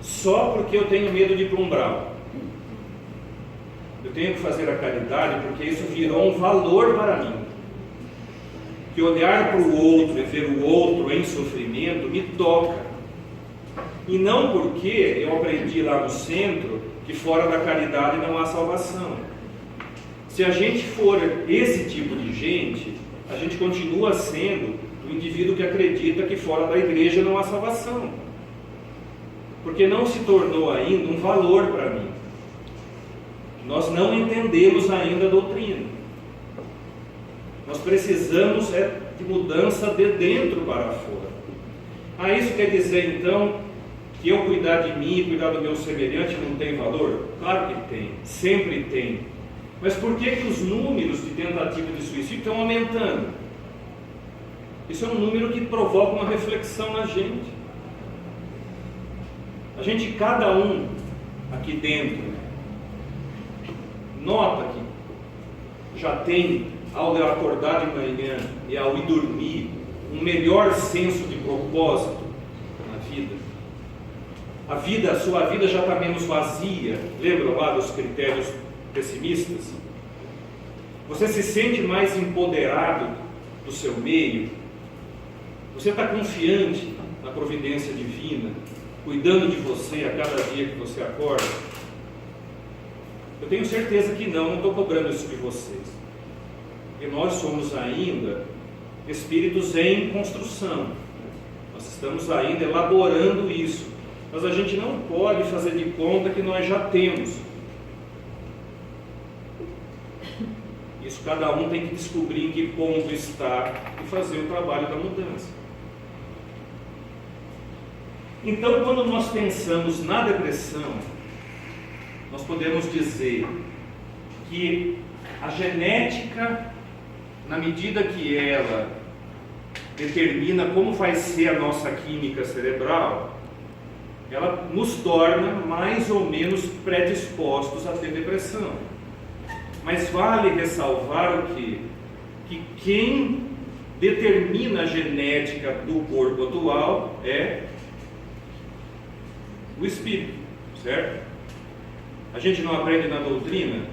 só porque eu tenho medo de ir para um umbral. Eu tenho que fazer a caridade porque isso virou um valor para mim. Que olhar para o outro e ver o outro em sofrimento me toca. E não porque eu aprendi lá no centro que fora da caridade não há salvação. Se a gente for esse tipo de gente, a gente continua sendo o indivíduo que acredita que fora da igreja não há salvação. Porque não se tornou ainda um valor para mim. Nós não entendemos ainda a doutrina. Nós precisamos de mudança de dentro para fora. Isso quer dizer então que eu cuidar de mim e cuidar do meu semelhante não tem valor? Claro que tem, sempre tem. Mas por que os números de tentativa de suicídio estão aumentando? Isso é um número que provoca uma reflexão na gente. A gente, cada um aqui dentro, nota que já tem, ao acordar de manhã e ao ir dormir, um melhor senso de propósito na vida. A sua vida já está menos vazia. Lembra lá dos critérios pessimistas? Você se sente mais empoderado do seu meio? Você está confiante na providência divina, cuidando de você a cada dia que você acorda? Eu tenho certeza que não estou cobrando isso de vocês. Porque nós somos ainda espíritos em construção. Nós estamos ainda elaborando isso. Mas a gente não pode fazer de conta que nós já temos. Isso cada um tem que descobrir em que ponto está e fazer o trabalho da mudança. Então, quando nós pensamos na depressão, nós podemos dizer que a genética, na medida que ela determina como vai ser a nossa química cerebral, ela nos torna mais ou menos predispostos a ter depressão. Mas vale ressalvar o quê? Que quem determina a genética do corpo atual é o espírito, certo? A gente não aprende na doutrina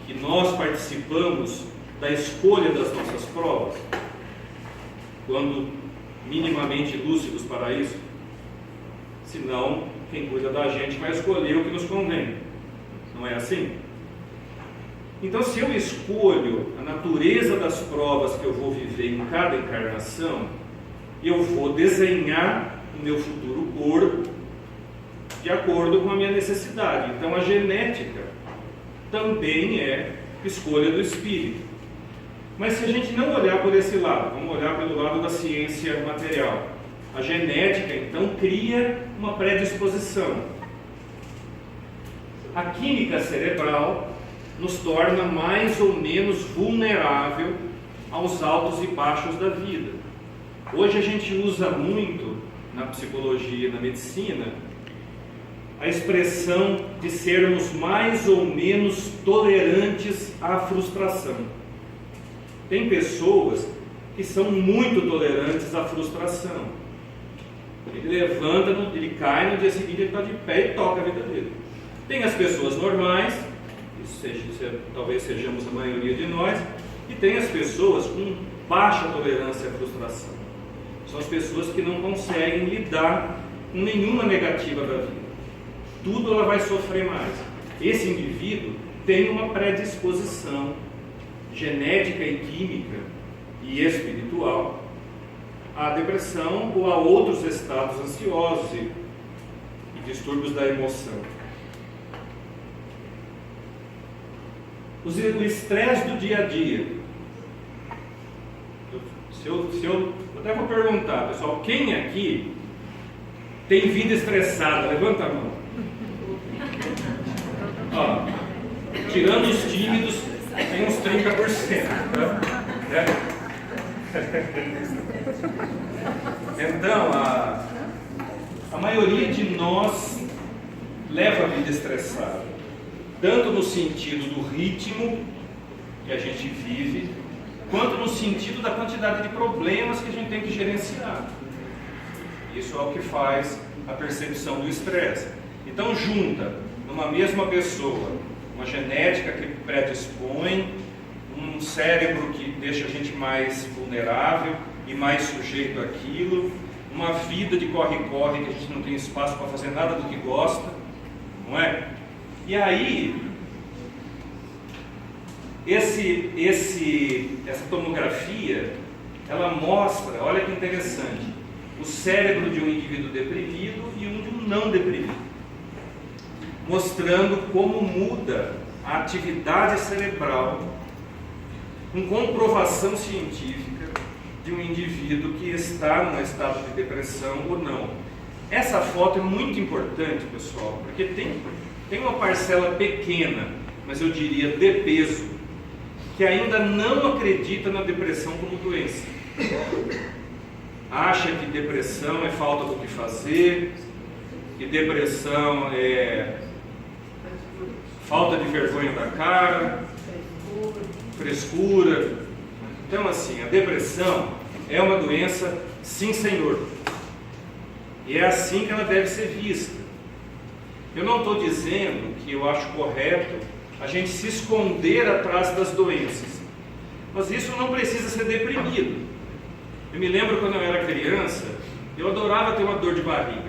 que nós participamos da escolha das nossas provas, quando minimamente lúcidos para isso? Senão, quem cuida da gente vai escolher o que nos convém. Não é assim? Então, se eu escolho a natureza das provas que eu vou viver em cada encarnação, eu vou desenhar o meu futuro corpo de acordo com a minha necessidade. Então, a genética também é escolha do espírito. Mas se a gente não olhar por esse lado, vamos olhar pelo lado da ciência material. A genética, então, cria uma predisposição. A química cerebral nos torna mais ou menos vulnerável aos altos e baixos da vida. Hoje a gente usa muito, na psicologia e na medicina, a expressão de sermos mais ou menos tolerantes à frustração. Tem pessoas que são muito tolerantes à frustração. Ele levanta, ele cai, no dia seguinte ele está de pé e toca a vida dele. Tem as pessoas normais, talvez sejamos a maioria de nós, e tem as pessoas com baixa tolerância à frustração. São as pessoas que não conseguem lidar com nenhuma negativa da vida. Tudo ela vai sofrer mais. Esse indivíduo tem uma predisposição genética e química e espiritual à depressão ou a outros estados ansiosos e distúrbios da emoção. O estresse do dia a dia. Eu até vou perguntar, pessoal, quem aqui tem vida estressada? Levanta a mão. Ó, tirando os tímidos, tem uns 30%. Né? Então, a maioria de nós leva a vida estressada, tanto no sentido do ritmo que a gente vive, quanto no sentido da quantidade de problemas que a gente tem que gerenciar. Isso é o que faz a percepção do estresse. Então, junta numa mesma pessoa uma genética que predispõe, um cérebro que deixa a gente mais vulnerável e mais sujeito àquilo, uma vida de corre-corre que a gente não tem espaço para fazer nada do que gosta, não é? E aí, essa tomografia, ela mostra, olha que interessante, o cérebro de um indivíduo deprimido e um de um não deprimido, mostrando como muda a atividade cerebral com comprovação científica de um indivíduo que está num estado de depressão ou não. Essa foto é muito importante, pessoal, porque tem uma parcela pequena, mas eu diria de peso, que ainda não acredita na depressão como doença. Acha que depressão é falta do que fazer, que depressão é falta de vergonha da cara, frescura. Então, assim, a depressão é uma doença, sim, senhor. E é assim que ela deve ser vista. Eu não estou dizendo que eu acho correto a gente se esconder atrás das doenças, mas isso não precisa ser deprimido. Eu me lembro quando eu era criança, eu adorava ter uma dor de barriga.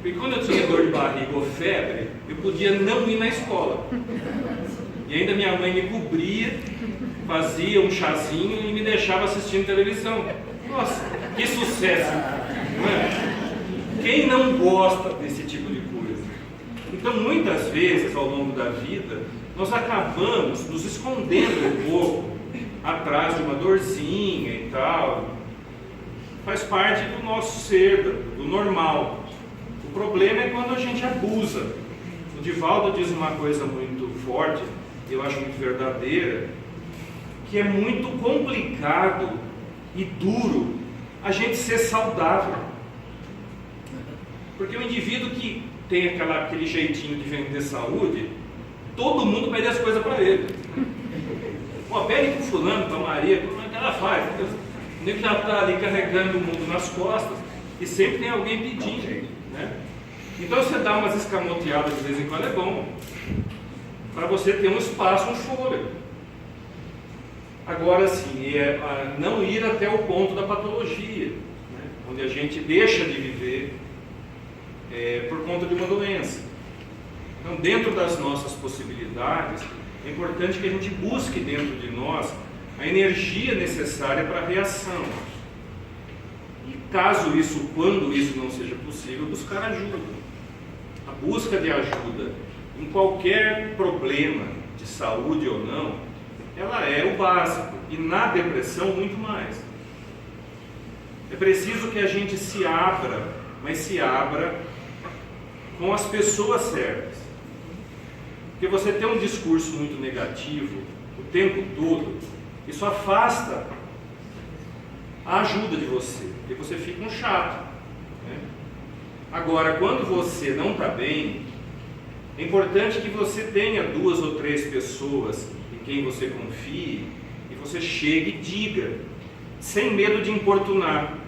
E quando eu tinha dor de barriga ou febre, eu podia não ir na escola. E ainda minha mãe me cobria, fazia um chazinho e me deixava assistindo televisão. Nossa, que sucesso! Não é? Quem não gosta desse tipo de coisa? Então, muitas vezes, ao longo da vida, nós acabamos nos escondendo um pouco atrás de uma dorzinha e tal. Faz parte do nosso ser, do normal. O problema é quando a gente abusa. O Divaldo diz uma coisa muito forte, eu acho muito verdadeira, que é muito complicado e duro a gente ser saudável. Porque o indivíduo que tem aquele jeitinho de vender saúde, todo mundo pede as coisas para ele. Pô, pede para o fulano, para a Maria, como é que ela faz? O nego já está ali carregando o mundo nas costas e sempre tem alguém pedindo, né? Então você dá umas escamoteadas de vez em quando é bom, para você ter um espaço, um fôlego. Agora sim, não ir até o ponto da patologia, né? Onde a gente deixa de viver por conta de uma doença. Então, dentro das nossas possibilidades, é importante que a gente busque dentro de nós a energia necessária para a reação. E quando isso não seja possível, buscar ajuda. A busca de ajuda em qualquer problema de saúde ou não, ela é o básico, e na depressão muito mais. É preciso que a gente se abra, mas se abra com as pessoas certas. Porque você ter um discurso muito negativo o tempo todo, isso afasta a ajuda de você, porque você fica um chato, né? Agora, quando você não está bem, é importante que você tenha 2 ou 3 pessoas em quem você confie, e você chegue e diga, sem medo de importunar.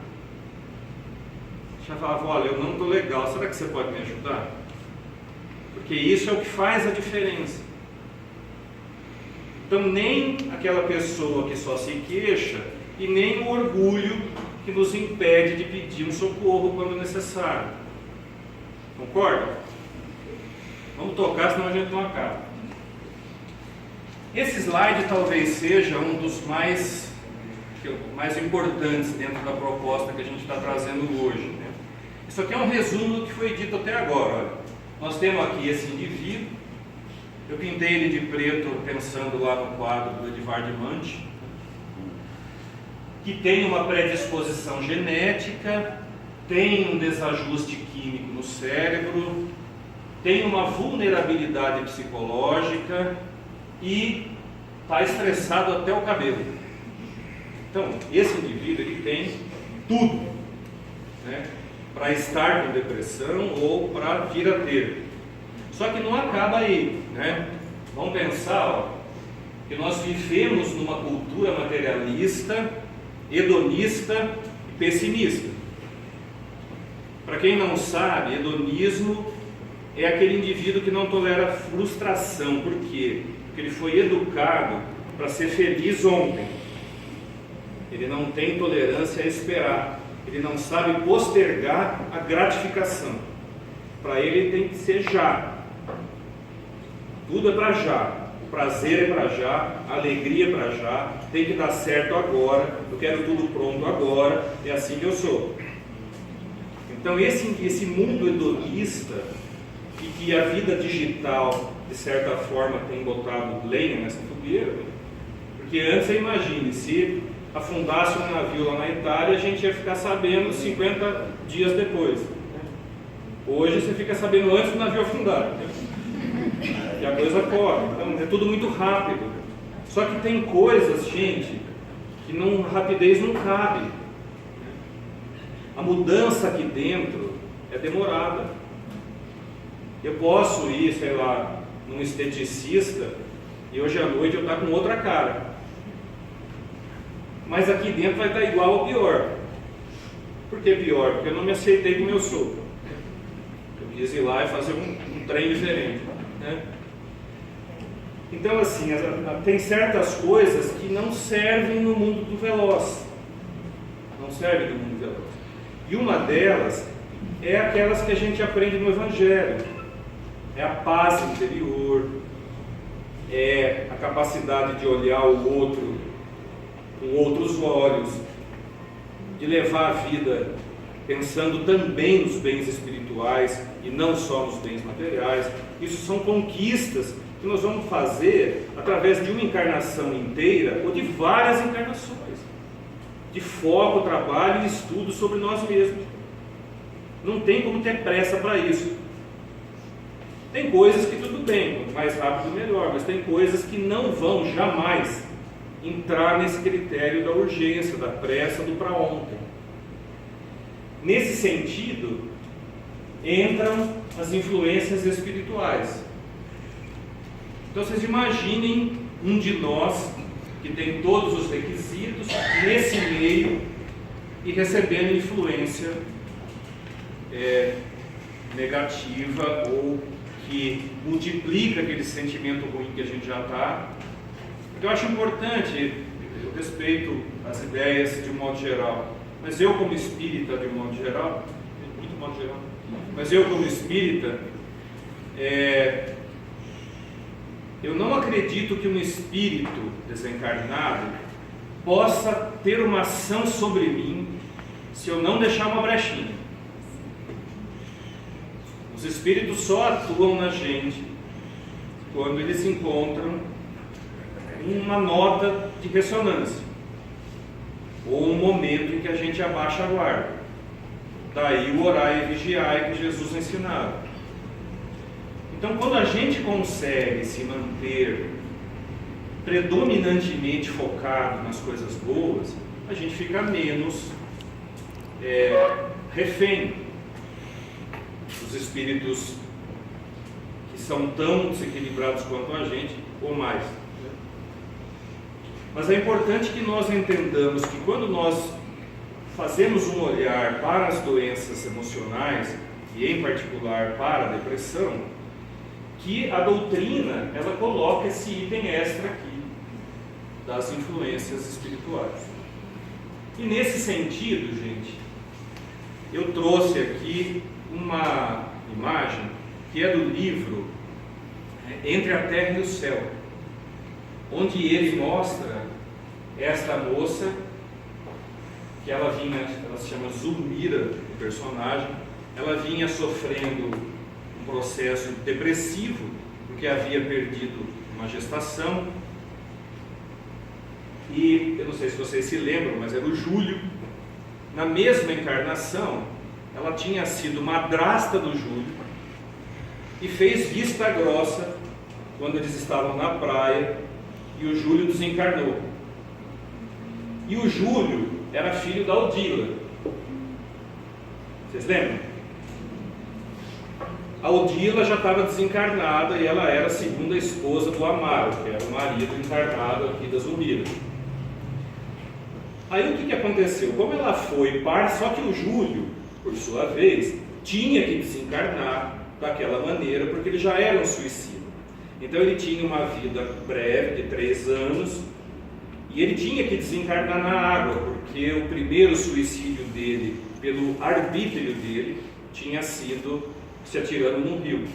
Já falava, olha, eu não estou legal, será que você pode me ajudar? Porque isso é o que faz a diferença. Então, nem aquela pessoa que só se queixa, e nem o orgulho que nos impede de pedir um socorro quando necessário. Concorda? Vamos tocar, senão a gente não acaba. Esse slide talvez seja um dos mais importantes dentro da proposta que a gente está trazendo hoje, né? Isso aqui é um resumo do que foi dito até agora. Olha, nós temos aqui esse indivíduo, eu pintei ele de preto pensando lá no quadro do Edvard Munch, que tem uma predisposição genética, tem um desajuste químico no cérebro, tem uma vulnerabilidade psicológica e está estressado até o cabelo. Então, esse indivíduo ele tem tudo, né, para estar com depressão ou para vir a ter. Só que não acaba aí, né? Vamos pensar, ó, que nós vivemos numa cultura materialista, hedonista e pessimista. Para quem não sabe, hedonismo é aquele indivíduo que não tolera frustração. Por quê? Porque ele foi educado para ser feliz ontem. Ele não tem tolerância a esperar. Ele não sabe postergar a gratificação. Para ele tem que ser já. Tudo é para já. O prazer é para já, a alegria é para já, tem que dar certo agora, eu quero tudo pronto agora, é assim que eu sou. Então esse mundo hedonista, e que a vida digital, de certa forma, tem botado lenha nessa fogueira, porque antes, você imagine, se afundasse um navio lá na Itália, a gente ia ficar sabendo 50 dias depois. Hoje você fica sabendo antes do navio afundar. E lugar 2 acorda. Então é tudo muito rápido. Só que tem coisas, gente, que rapidez não cabe. A mudança aqui dentro é demorada. Eu posso ir, sei lá, num esteticista e hoje à noite eu estar com outra cara. Mas aqui dentro vai estar igual ou pior. Por que pior? Porque eu não me aceitei como eu sou. Eu quis ir lá e fazer um trem diferente, né? Então, assim, tem certas coisas que não servem no mundo do veloz. Não servem no mundo veloz. E uma delas é aquelas que a gente aprende no Evangelho. É a paz interior, é a capacidade de olhar o outro com outros olhos, de levar a vida pensando também nos bens espirituais e não só nos bens materiais. Isso são conquistas que nós vamos fazer através de uma encarnação inteira ou de várias encarnações, de foco, trabalho e estudo sobre nós mesmos. Não tem como ter pressa para isso. Tem coisas que tudo bem, quanto mais rápido melhor, mas tem coisas que não vão jamais entrar nesse critério da urgência, da pressa, do para ontem. Nesse sentido, entram as influências espirituais. Então vocês imaginem um de nós que tem todos os requisitos nesse meio e recebendo influência negativa ou que multiplica aquele sentimento ruim que a gente já está. Eu acho importante, eu respeito as ideias de um modo geral, mas eu como espírita de um modo geral, muito modo geral, mas eu como espírita, eu não acredito que um espírito desencarnado possa ter uma ação sobre mim se eu não deixar uma brechinha. Os espíritos só atuam na gente quando eles encontram uma nota de ressonância ou um momento em que a gente abaixa a guarda. Daí o orar e vigiar que Jesus ensinava. Então, quando a gente consegue se manter predominantemente focado nas coisas boas, a gente fica menos refém dos espíritos que são tão desequilibrados quanto a gente, ou mais. Mas é importante que nós entendamos que quando nós fazemos um olhar para as doenças emocionais, e em particular para a depressão, que a doutrina, ela coloca esse item extra aqui, das influências espirituais. E nesse sentido, gente, eu trouxe aqui uma imagem que é do livro Entre a Terra e o Céu, onde ele mostra esta moça, que ela se chama Zulmira, o personagem, ela vinha sofrendo um processo depressivo, porque havia perdido uma gestação, e eu não sei se vocês se lembram, mas era o Júlio. Na mesma encarnação, ela tinha sido madrasta do Júlio e fez vista grossa quando eles estavam na praia e o Júlio desencarnou. E o Júlio era filho da Odila. Vocês lembram? A Odila já estava desencarnada e ela era a segunda esposa do Amaro, que era o marido encarnado aqui da Zulmira. Aí o que aconteceu? Como ela foi só que o Júlio, por sua vez, tinha que desencarnar daquela maneira, porque ele já era um suicida. Então ele tinha uma vida breve, de 3 anos, e ele tinha que desencarnar na água, porque o primeiro suicídio dele, pelo arbítrio dele, tinha sido se atirando num rio.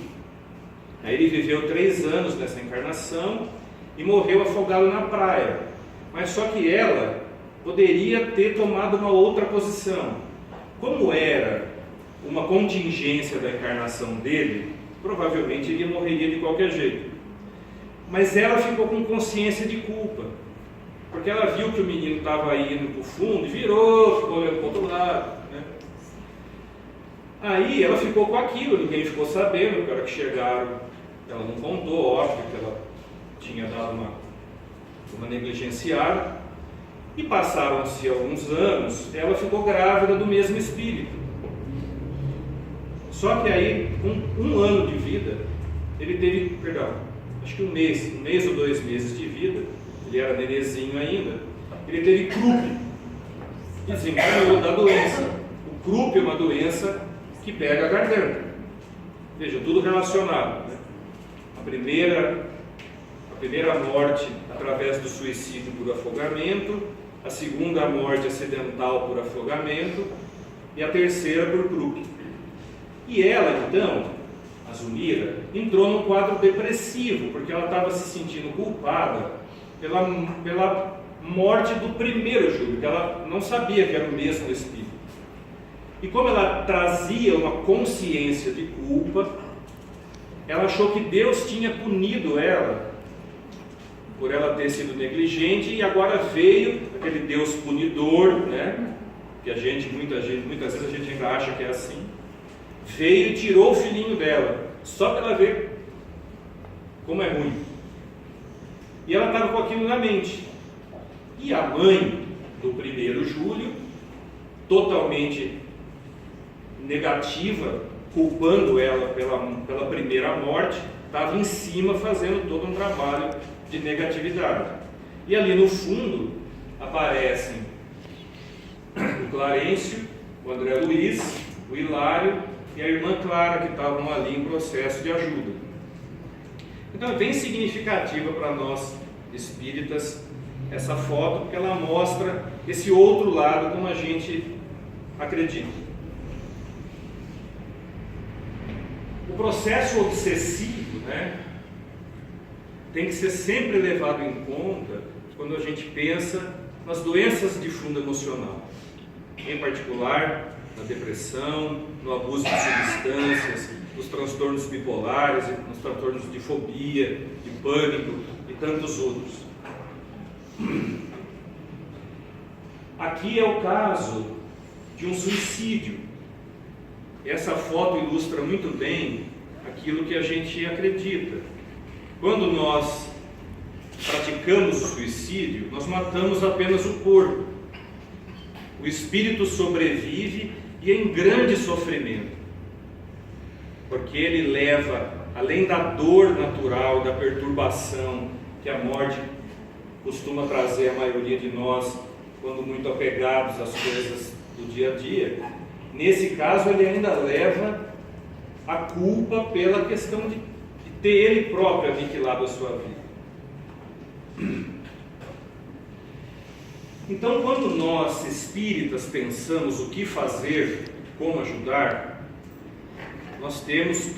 Aí ele viveu 3 anos nessa encarnação e morreu afogado na praia. Mas só que ela poderia ter tomado uma outra posição. Como era uma contingência da encarnação dele, provavelmente ele morreria de qualquer jeito. Mas ela ficou com consciência de culpa, porque ela viu que o menino estava indo para o fundo e virou, ficou olhando para o outro lado, né? Aí ela ficou com aquilo, ninguém ficou sabendo, na hora que chegaram Ela não contou, óbvio que ela tinha dado uma negligenciada, e passaram-se alguns anos, ela ficou grávida do mesmo espírito. Só que aí, com um ano de vida, ele teve, acho que um mês ou 2 meses de vida, ele era nenezinho ainda, ele teve croup, e desencadeou da doença. O croup é uma doença que pega a garganta. Veja, tudo relacionado, né? A primeira morte através do suicídio por afogamento, a segunda morte acidental por afogamento e a terceira por croup. E ela, então, a Zumira, entrou num quadro depressivo, porque ela estava se sentindo culpada pela morte do primeiro Júlio, que ela não sabia que era o mesmo espírito. E como ela trazia uma consciência de culpa, ela achou que Deus tinha punido ela por ela ter sido negligente, e agora veio aquele Deus punidor, né? Que muitas vezes a gente ainda acha que é assim. Veio e tirou o filhinho dela, só para ela ver como é ruim. E ela estava com aquilo na mente. E a mãe do primeiro Júlio, totalmente negativa, culpando ela pela primeira morte, estava em cima fazendo todo um trabalho de negatividade. E ali no fundo aparecem o Clarencio, o André Luiz, o Hilário e a irmã Clara, que estavam ali em processo de ajuda. Então é bem significativa para nós espíritas essa foto, porque ela mostra esse outro lado como a gente acredita. O processo obsessivo, né, tem que ser sempre levado em conta quando a gente pensa nas doenças de fundo emocional, em particular na depressão, no abuso de substâncias, nos transtornos bipolares, nos transtornos de fobia, de pânico e tantos outros. Aqui é o caso de um suicídio. Essa foto ilustra muito bem aquilo que a gente acredita. Quando nós praticamos o suicídio, nós matamos apenas o corpo. O espírito sobrevive e é em grande sofrimento, porque ele leva, além da dor natural, da perturbação que a morte costuma trazer à maioria de nós, quando muito apegados às coisas do dia a dia, nesse caso ele ainda leva a culpa pela questão de ter ele próprio aniquilado a sua vida. Então, quando nós espíritas pensamos o que fazer, como ajudar, nós temos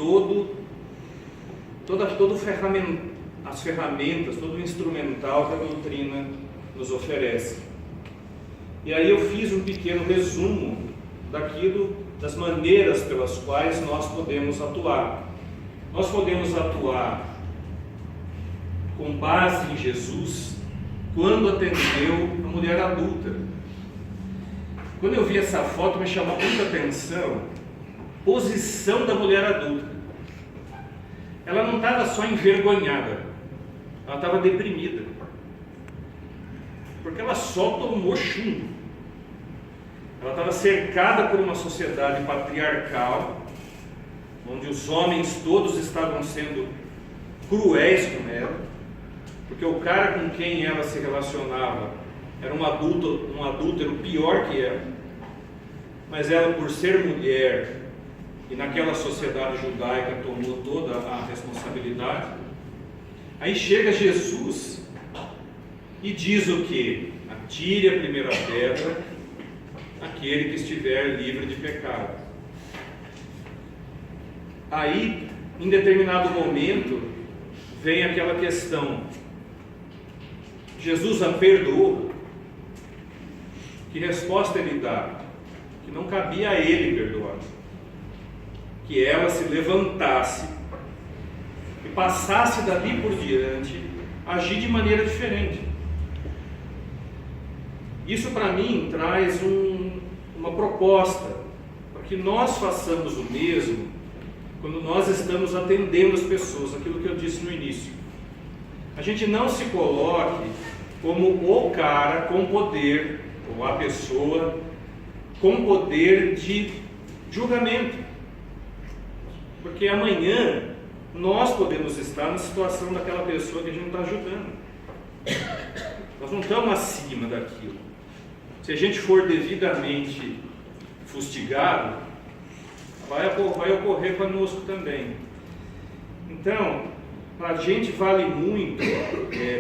as ferramentas, todo o instrumental que a doutrina nos oferece. E aí eu fiz um pequeno resumo das maneiras pelas quais nós podemos atuar. Nós podemos atuar com base em Jesus quando atendeu a mulher adulta. Quando eu vi essa foto, me chamou muita atenção a posição da mulher adulta. Ela não estava só envergonhada, ela estava deprimida, porque ela só tomou chumbo. Ela estava cercada por uma sociedade patriarcal, onde os homens todos estavam sendo cruéis com ela, porque o cara com quem ela se relacionava era um adúltero pior que ela, mas ela, por ser mulher, e naquela sociedade judaica tomou toda a responsabilidade. Aí chega Jesus e diz o quê? Atire a primeira pedra aquele que estiver livre de pecado. Aí, em determinado momento, vem aquela questão: Jesus a perdoou? Que resposta ele dá? Que não cabia a ele perdoar, que ela se levantasse e passasse dali por diante a agir de maneira diferente. Isso para mim traz uma proposta para que nós façamos o mesmo quando nós estamos atendendo as pessoas, aquilo que eu disse no início. A gente não se coloque como o cara com poder, ou a pessoa com poder de julgamento. Porque amanhã nós podemos estar na situação daquela pessoa que a gente não está ajudando. Nós não estamos acima daquilo. Se a gente for devidamente fustigado, vai ocorrer conosco também. Então, para a gente vale muito,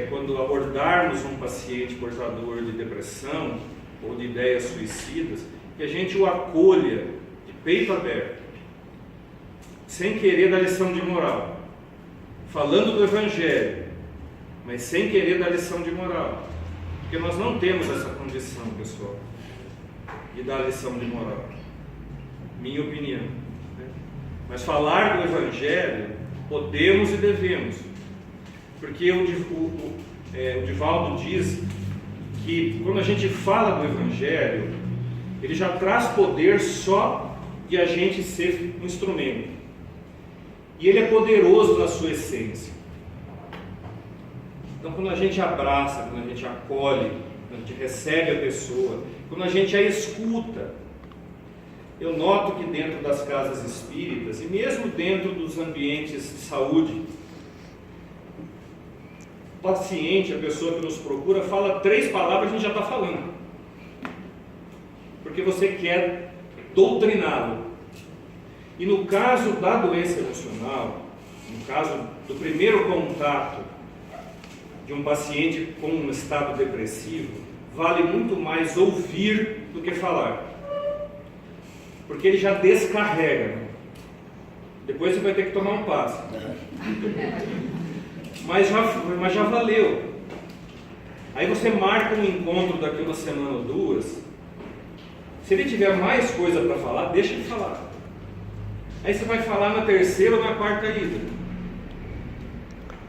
quando abordarmos um paciente portador de depressão ou de ideias suicidas, que a gente o acolha de peito aberto, sem querer dar lição de moral, falando do Evangelho, mas sem querer dar lição de moral, porque nós não temos essa condição, pessoal, de dar lição de moral, minha opinião, né? Mas falar do Evangelho podemos e devemos, porque o Divaldo diz que quando a gente fala do Evangelho, ele já traz poder só de a gente ser um instrumento. E ele é poderoso na sua essência. Então, quando a gente abraça, quando a gente acolhe, quando a gente recebe a pessoa, quando a gente a escuta, eu noto que dentro das casas espíritas, e mesmo dentro dos ambientes de saúde, o paciente, a pessoa que nos procura, fala 3 palavras e a gente já está falando. Porque você quer doutriná-lo. E no caso da doença emocional, no caso do primeiro contato de um paciente com um estado depressivo, vale muito mais ouvir do que falar. Porque ele já descarrega. Depois você vai ter que tomar um passo. Mas já valeu. Aí você marca um encontro daqui uma semana ou 2. Se ele tiver mais coisa para falar, deixa ele falar. Aí você vai falar na 3ª ou na 4ª ida.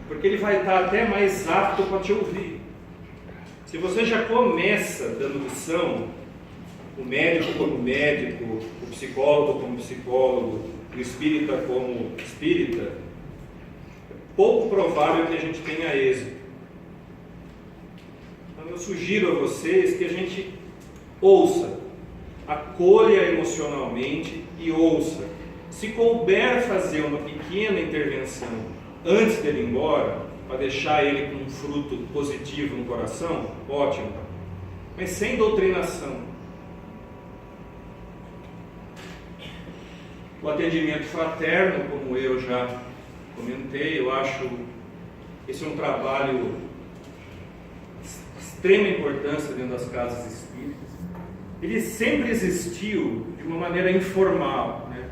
Porque ele vai estar até mais apto para te ouvir. Se você já começa dando lição, o médico como médico, o psicólogo como psicólogo, o espírita como espírita, é pouco provável que a gente tenha êxito. Então eu sugiro a vocês que a gente ouça, acolha emocionalmente e ouça. Se couber fazer uma pequena intervenção antes dele ir embora, para deixar ele com um fruto positivo no coração, ótimo, mas sem doutrinação. O atendimento fraterno, como eu já comentei, eu acho esse um trabalho de extrema importância dentro das casas espíritas. Ele sempre existiu de uma maneira informal, né?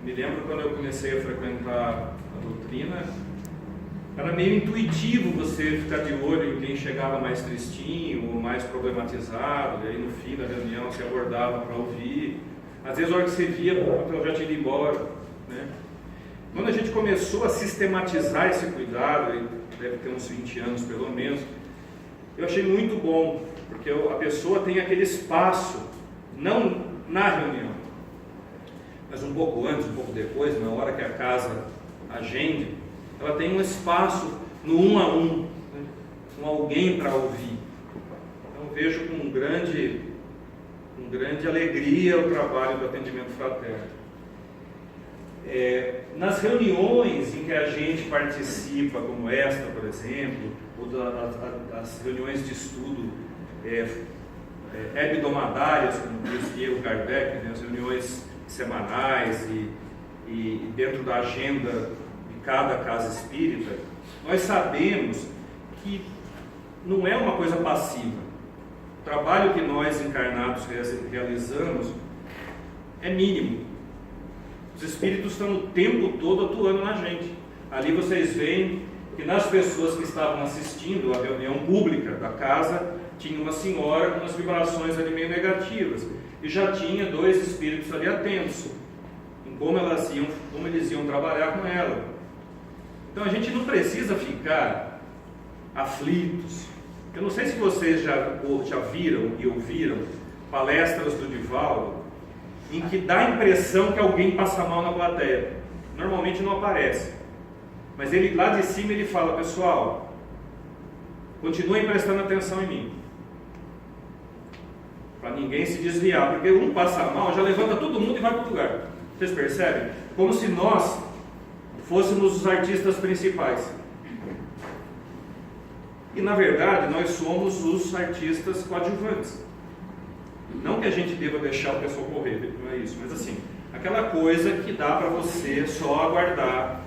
Me lembro quando eu comecei a frequentar a doutrina, era meio intuitivo você ficar de olho em quem chegava mais tristinho ou mais problematizado, e aí no fim da reunião você abordava para ouvir. Às vezes a hora que você via, eu já tinha ido embora, né? Quando a gente começou a sistematizar esse cuidado, deve ter uns 20 anos pelo menos, eu achei muito bom, porque a pessoa tem aquele espaço, não na reunião, mas um pouco antes, um pouco depois, na hora que a casa agende, ela tem um espaço no 1 a 1, né? Com alguém para ouvir. Então eu vejo com grande alegria o trabalho do atendimento fraterno. Nas reuniões em que a gente participa, como esta, por exemplo, ou das reuniões de estudo hebdomadárias, como diz o Kardec, né, as reuniões semanais e dentro da agenda de cada casa espírita, nós sabemos que não é uma coisa passiva. O trabalho que nós encarnados realizamos é mínimo. Os espíritos estão o tempo todo atuando na gente. Ali vocês veem que nas pessoas que estavam assistindo a reunião pública da casa, tinha uma senhora com umas vibrações ali meio negativas, e já tinha 2 espíritos ali atentos em como eles iam trabalhar com ela. Então a gente não precisa ficar aflitos. Eu não sei se vocês já viram e ouviram palestras do Divaldo em que dá a impressão que alguém passa mal na plateia. normalmente não aparece. Mas ele lá de cima ele fala: pessoal, continuem prestando atenção em mim, para ninguém se desviar, porque um passa mal, já levanta todo mundo e vai para o lugar. Vocês percebem? Como se nós fôssemos os artistas principais. E na verdade nós somos os artistas coadjuvantes. Não que a gente deva deixar o pessoal correr, não é isso, mas assim, aquela coisa que dá para você só aguardar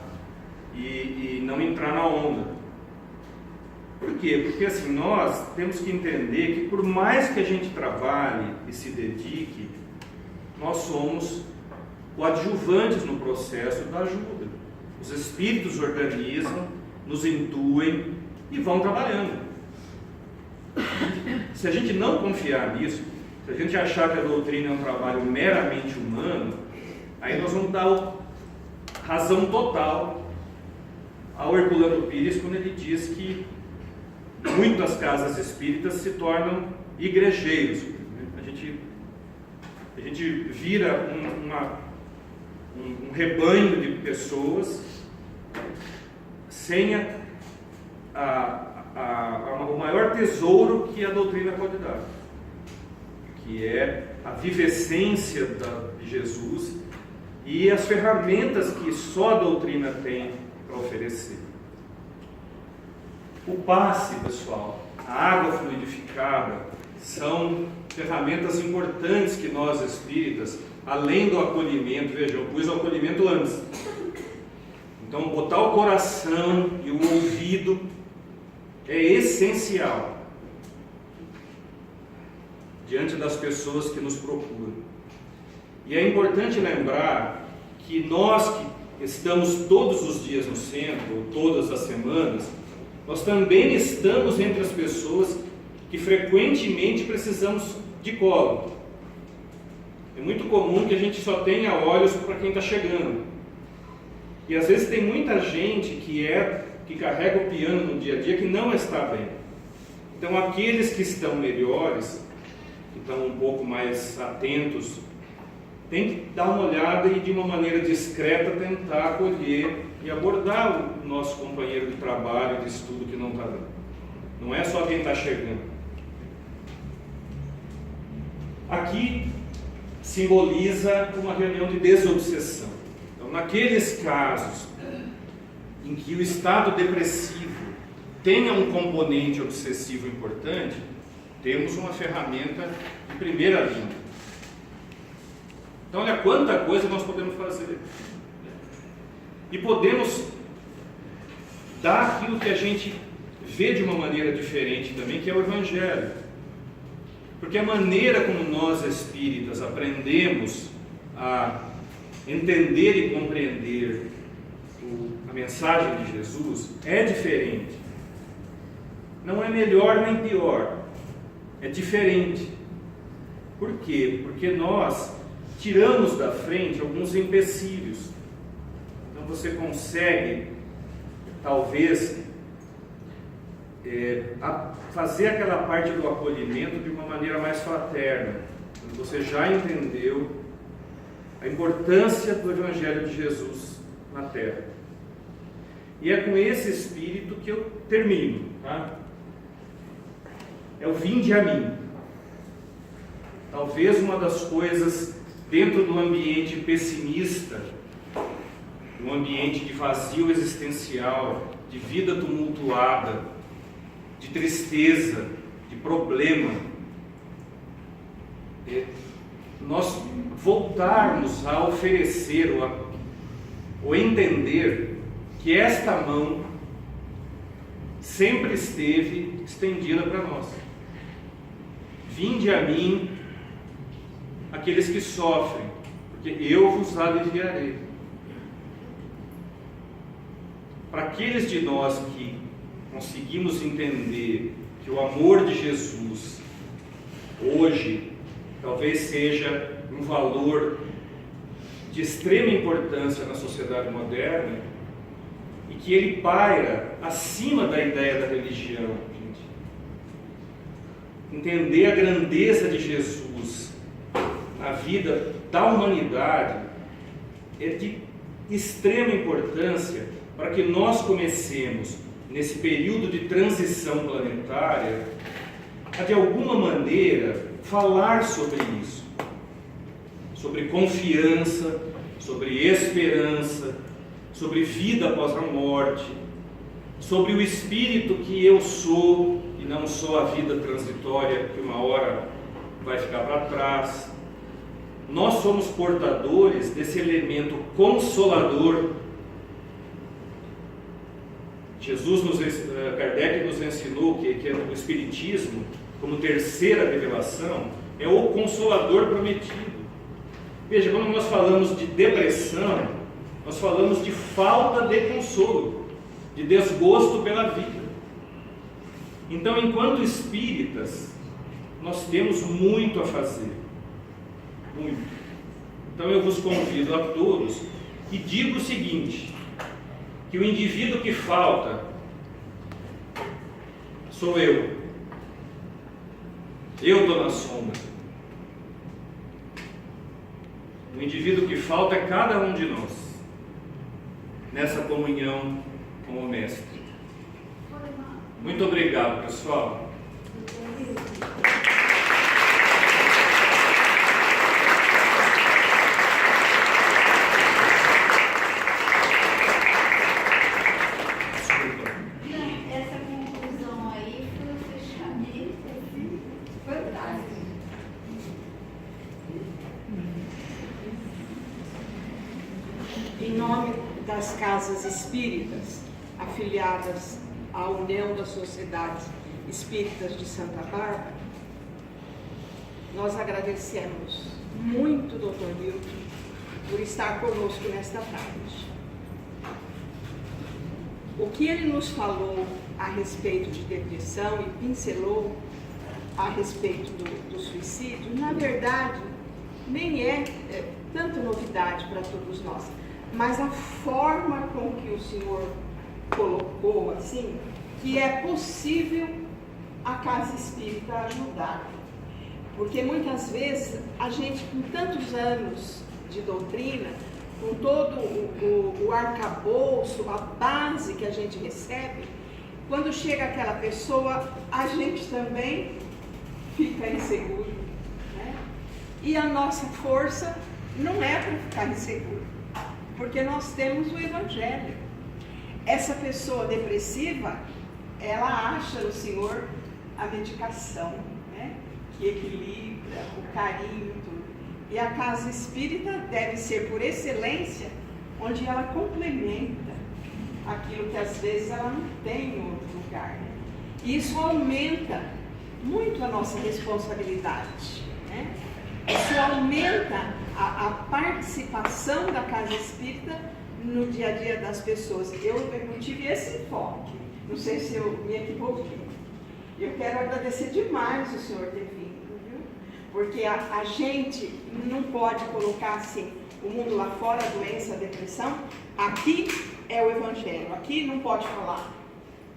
e não entrar na onda. Por quê? Porque assim, nós temos que entender que por mais que a gente trabalhe e se dedique, nós somos coadjuvantes no processo da ajuda. Os espíritos organizam, nos intuem e vão trabalhando. Se a gente não confiar nisso, se a gente achar que a doutrina é um trabalho meramente humano, aí nós vamos dar razão total ao Herculano Pires quando ele diz que muitas casas espíritas se tornam igrejeiros. A gente vira um rebanho de pessoas sem o maior tesouro que a doutrina pode dar, que é a vivescência de Jesus e as ferramentas que só a doutrina tem para oferecer. O passe, pessoal, a água fluidificada são ferramentas importantes que nós espíritas, além do acolhimento, vejam, eu pus o acolhimento antes. Então, botar o coração e o ouvido é essencial diante das pessoas que nos procuram. E é importante lembrar que nós que estamos todos os dias no centro, ou todas as semanas, nós também estamos entre as pessoas que frequentemente precisamos de colo. É muito comum que a gente só tenha olhos para quem está chegando. E às vezes tem muita gente que carrega o piano no dia a dia que não está bem. Então aqueles que estão melhores, que estão um pouco mais atentos, tem que dar uma olhada e de uma maneira discreta tentar acolher e abordar o nosso companheiro de trabalho, de estudo que não está bem. Não é só quem está chegando. Aqui simboliza uma reunião de desobsessão. Então, naqueles casos em que o estado depressivo tenha um componente obsessivo importante, temos uma ferramenta de primeira linha. Então, olha quanta coisa nós podemos fazer. E podemos dar aquilo que a gente vê de uma maneira diferente também, que é o Evangelho. Porque a maneira como nós espíritas aprendemos a entender e compreender a mensagem de Jesus é diferente. Não é melhor nem pior, é diferente. Por quê? Porque nós tiramos da frente alguns empecilhos. Então você consegue, talvez, fazer aquela parte do acolhimento de uma maneira mais fraterna. Você já entendeu a importância do Evangelho de Jesus na Terra. E é com esse espírito que eu termino. Tá? É o vinde a mim. Talvez uma das coisas dentro do ambiente pessimista, um ambiente de vazio existencial, de vida tumultuada, de tristeza, de problema, nós voltarmos a oferecer ou entender que esta mão sempre esteve estendida para nós. Vinde a mim aqueles que sofrem, porque eu vos aliviarei. Para aqueles de nós que conseguimos entender que o amor de Jesus hoje talvez seja um valor de extrema importância na sociedade moderna e que ele paira acima da ideia da religião, gente. Entender a grandeza de Jesus na vida da humanidade é de extrema importância para que nós comecemos, nesse período de transição planetária, a de alguma maneira falar sobre isso, sobre confiança, sobre esperança, sobre vida após a morte, sobre o espírito que eu sou e não só a vida transitória que uma hora vai ficar para trás. Nós somos portadores desse elemento consolador. Kardec nos ensinou que o Espiritismo, como terceira revelação, é o Consolador prometido. Veja, quando nós falamos de depressão, nós falamos de falta de consolo, de desgosto pela vida. Então, enquanto espíritas, nós temos muito a fazer. Muito. Então eu vos convido a todos e digo o seguinte, que o indivíduo que falta sou eu. Eu estou na sombra. O indivíduo que falta é cada um de nós, nessa comunhão com o Mestre. Muito obrigado, pessoal. Em nome das casas espíritas afiliadas à União das Sociedades Espíritas de Santa Bárbara, nós agradecemos muito o Dr. Milton por estar conosco nesta tarde. O que ele nos falou a respeito de depressão e pincelou a respeito do suicídio, na verdade, nem é tanta novidade para todos nós, mas a forma com que o Senhor colocou assim, que é possível a casa espírita ajudar. Porque muitas vezes a gente, com tantos anos de doutrina, com todo o arcabouço, a base que a gente recebe, quando chega aquela pessoa, a gente também fica inseguro, né? E a nossa força não é para ficar inseguro, porque nós temos o Evangelho. Essa pessoa depressiva, ela acha no Senhor a medicação, né? Que equilibra, o carinho, tudo. E a casa espírita deve ser, por excelência, onde ela complementa aquilo que às vezes ela não tem em outro lugar, né? E isso aumenta muito a nossa responsabilidade, né? Isso aumenta a participação da casa espírita no dia a dia das pessoas. Eu tive esse enfoque, não sei se eu me equivoquei. Eu quero agradecer demais o senhor ter vindo, viu? Porque a gente não pode colocar assim, o mundo lá fora, a doença, a depressão, aqui é o Evangelho, aqui não pode falar,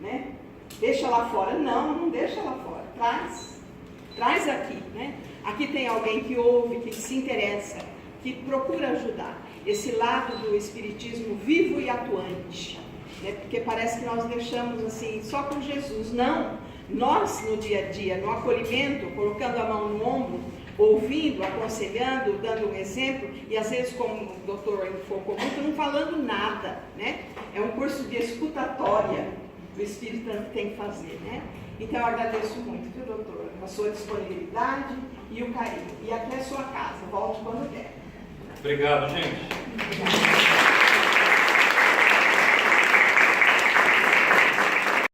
né? Deixa lá fora. Não deixa lá fora, traz aqui, né? Aqui tem alguém que ouve, que se interessa, que procura ajudar. Esse lado do espiritismo vivo e atuante, né? Porque parece que nós deixamos assim, só com Jesus. Não, nós no dia a dia, no acolhimento, colocando a mão no ombro, ouvindo, aconselhando, dando um exemplo, e às vezes, como o doutor enfocou muito, não falando nada, né? É um curso de escutatória que o espírita tem que fazer, né? Então eu agradeço muito, viu, doutor, a sua disponibilidade e o carinho. E aqui é a sua casa, volte quando der. Obrigado, gente.